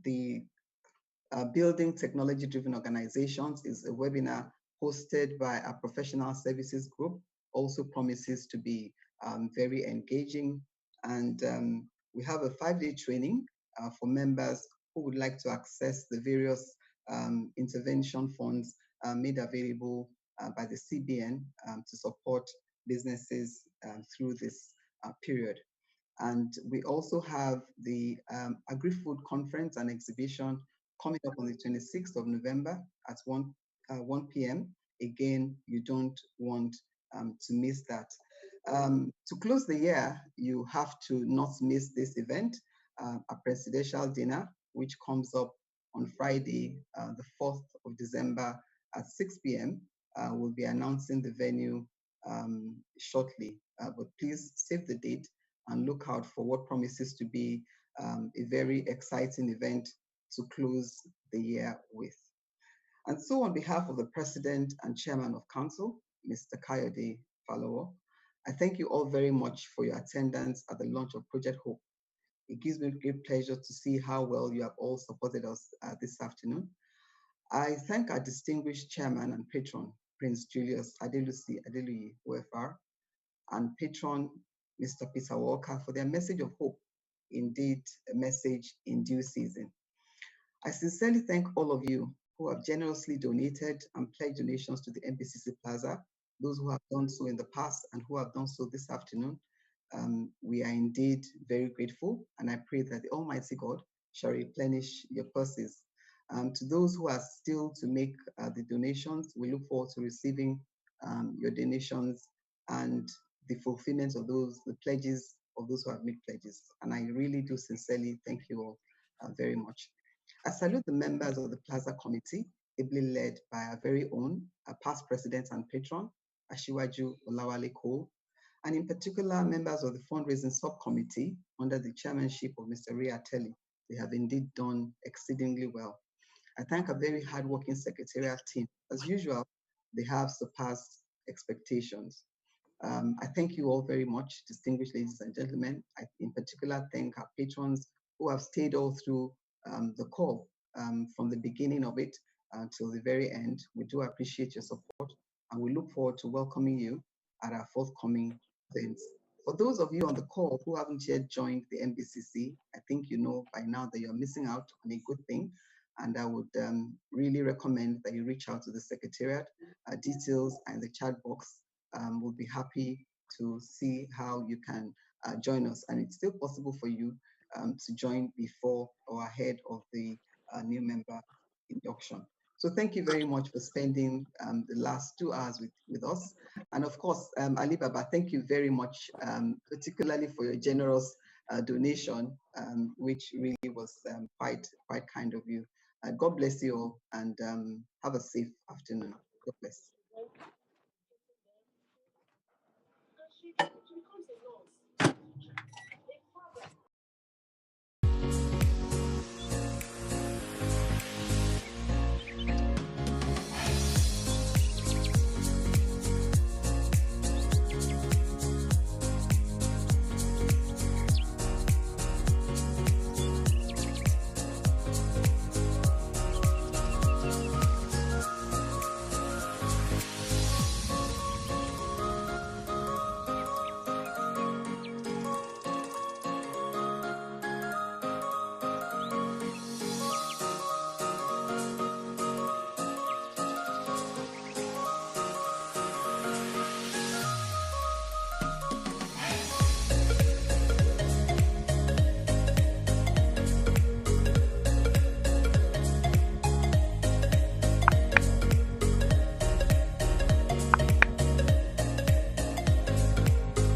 the Building Technology-Driven Organizations is a webinar hosted by a professional services group, also promises to be very engaging. And we have a 5-day training for members who would like to access the various intervention funds made available by the CBN to support businesses through this period. And we also have the Agri-Food Conference and exhibition coming up on the 26th of November at 1 p.m. Again, you don't want to miss that. To close the year, you have to not miss this event, a presidential dinner, which comes up on Friday, the 4th of December at 6 p.m. We'll be announcing the venue shortly, but please save the date and look out for what promises to be a very exciting event to close the year with. And so on behalf of the President and Chairman of Council, Mr. Kayode Falowo, I thank you all very much for your attendance at the launch of Project Hope. It gives me great pleasure to see how well you have all supported us this afternoon. I thank our distinguished Chairman and Patron, Prince Julius Adelusi Adeluyi, OFR, and Patron, Mr. Peter Walker, for their message of hope, indeed a message in due season. I sincerely thank all of you who have generously donated and pledged donations to the NBCC Plaza, those who have done so in the past and who have done so this afternoon. We are indeed very grateful, and I pray that the Almighty God shall replenish your purses. To those who are still to make the donations, we look forward to receiving your donations and the fulfillment of the pledges of those who have made pledges. And I really do sincerely thank you all very much. I salute the members of the Plaza Committee, ably led by our very own past president and patron, Ashiwaju Olawale Cole, and in particular members of the fundraising subcommittee under the chairmanship of Mr. Ray Ateli. They have indeed done exceedingly well. I thank a very hardworking secretariat team. As usual, they have surpassed expectations. I thank you all very much, distinguished ladies and gentlemen. I in particular thank our patrons who have stayed all through the call from the beginning of it until the very end. We do appreciate your support, and we look forward to welcoming you at our forthcoming events. For those of you on the call who haven't yet joined the NBCC, I think you know by now that you're missing out on a good thing, and I would really recommend that you reach out to the Secretariat. Details are in the chat box. We'll be happy to see how you can join us, and it's still possible for you to join before or ahead of the new member induction. So thank you very much for spending the last 2 hours with us. And of course, Ali Baba, thank you very much, particularly for your generous donation, which really was quite kind of you. God bless you all, and have a safe afternoon. God bless.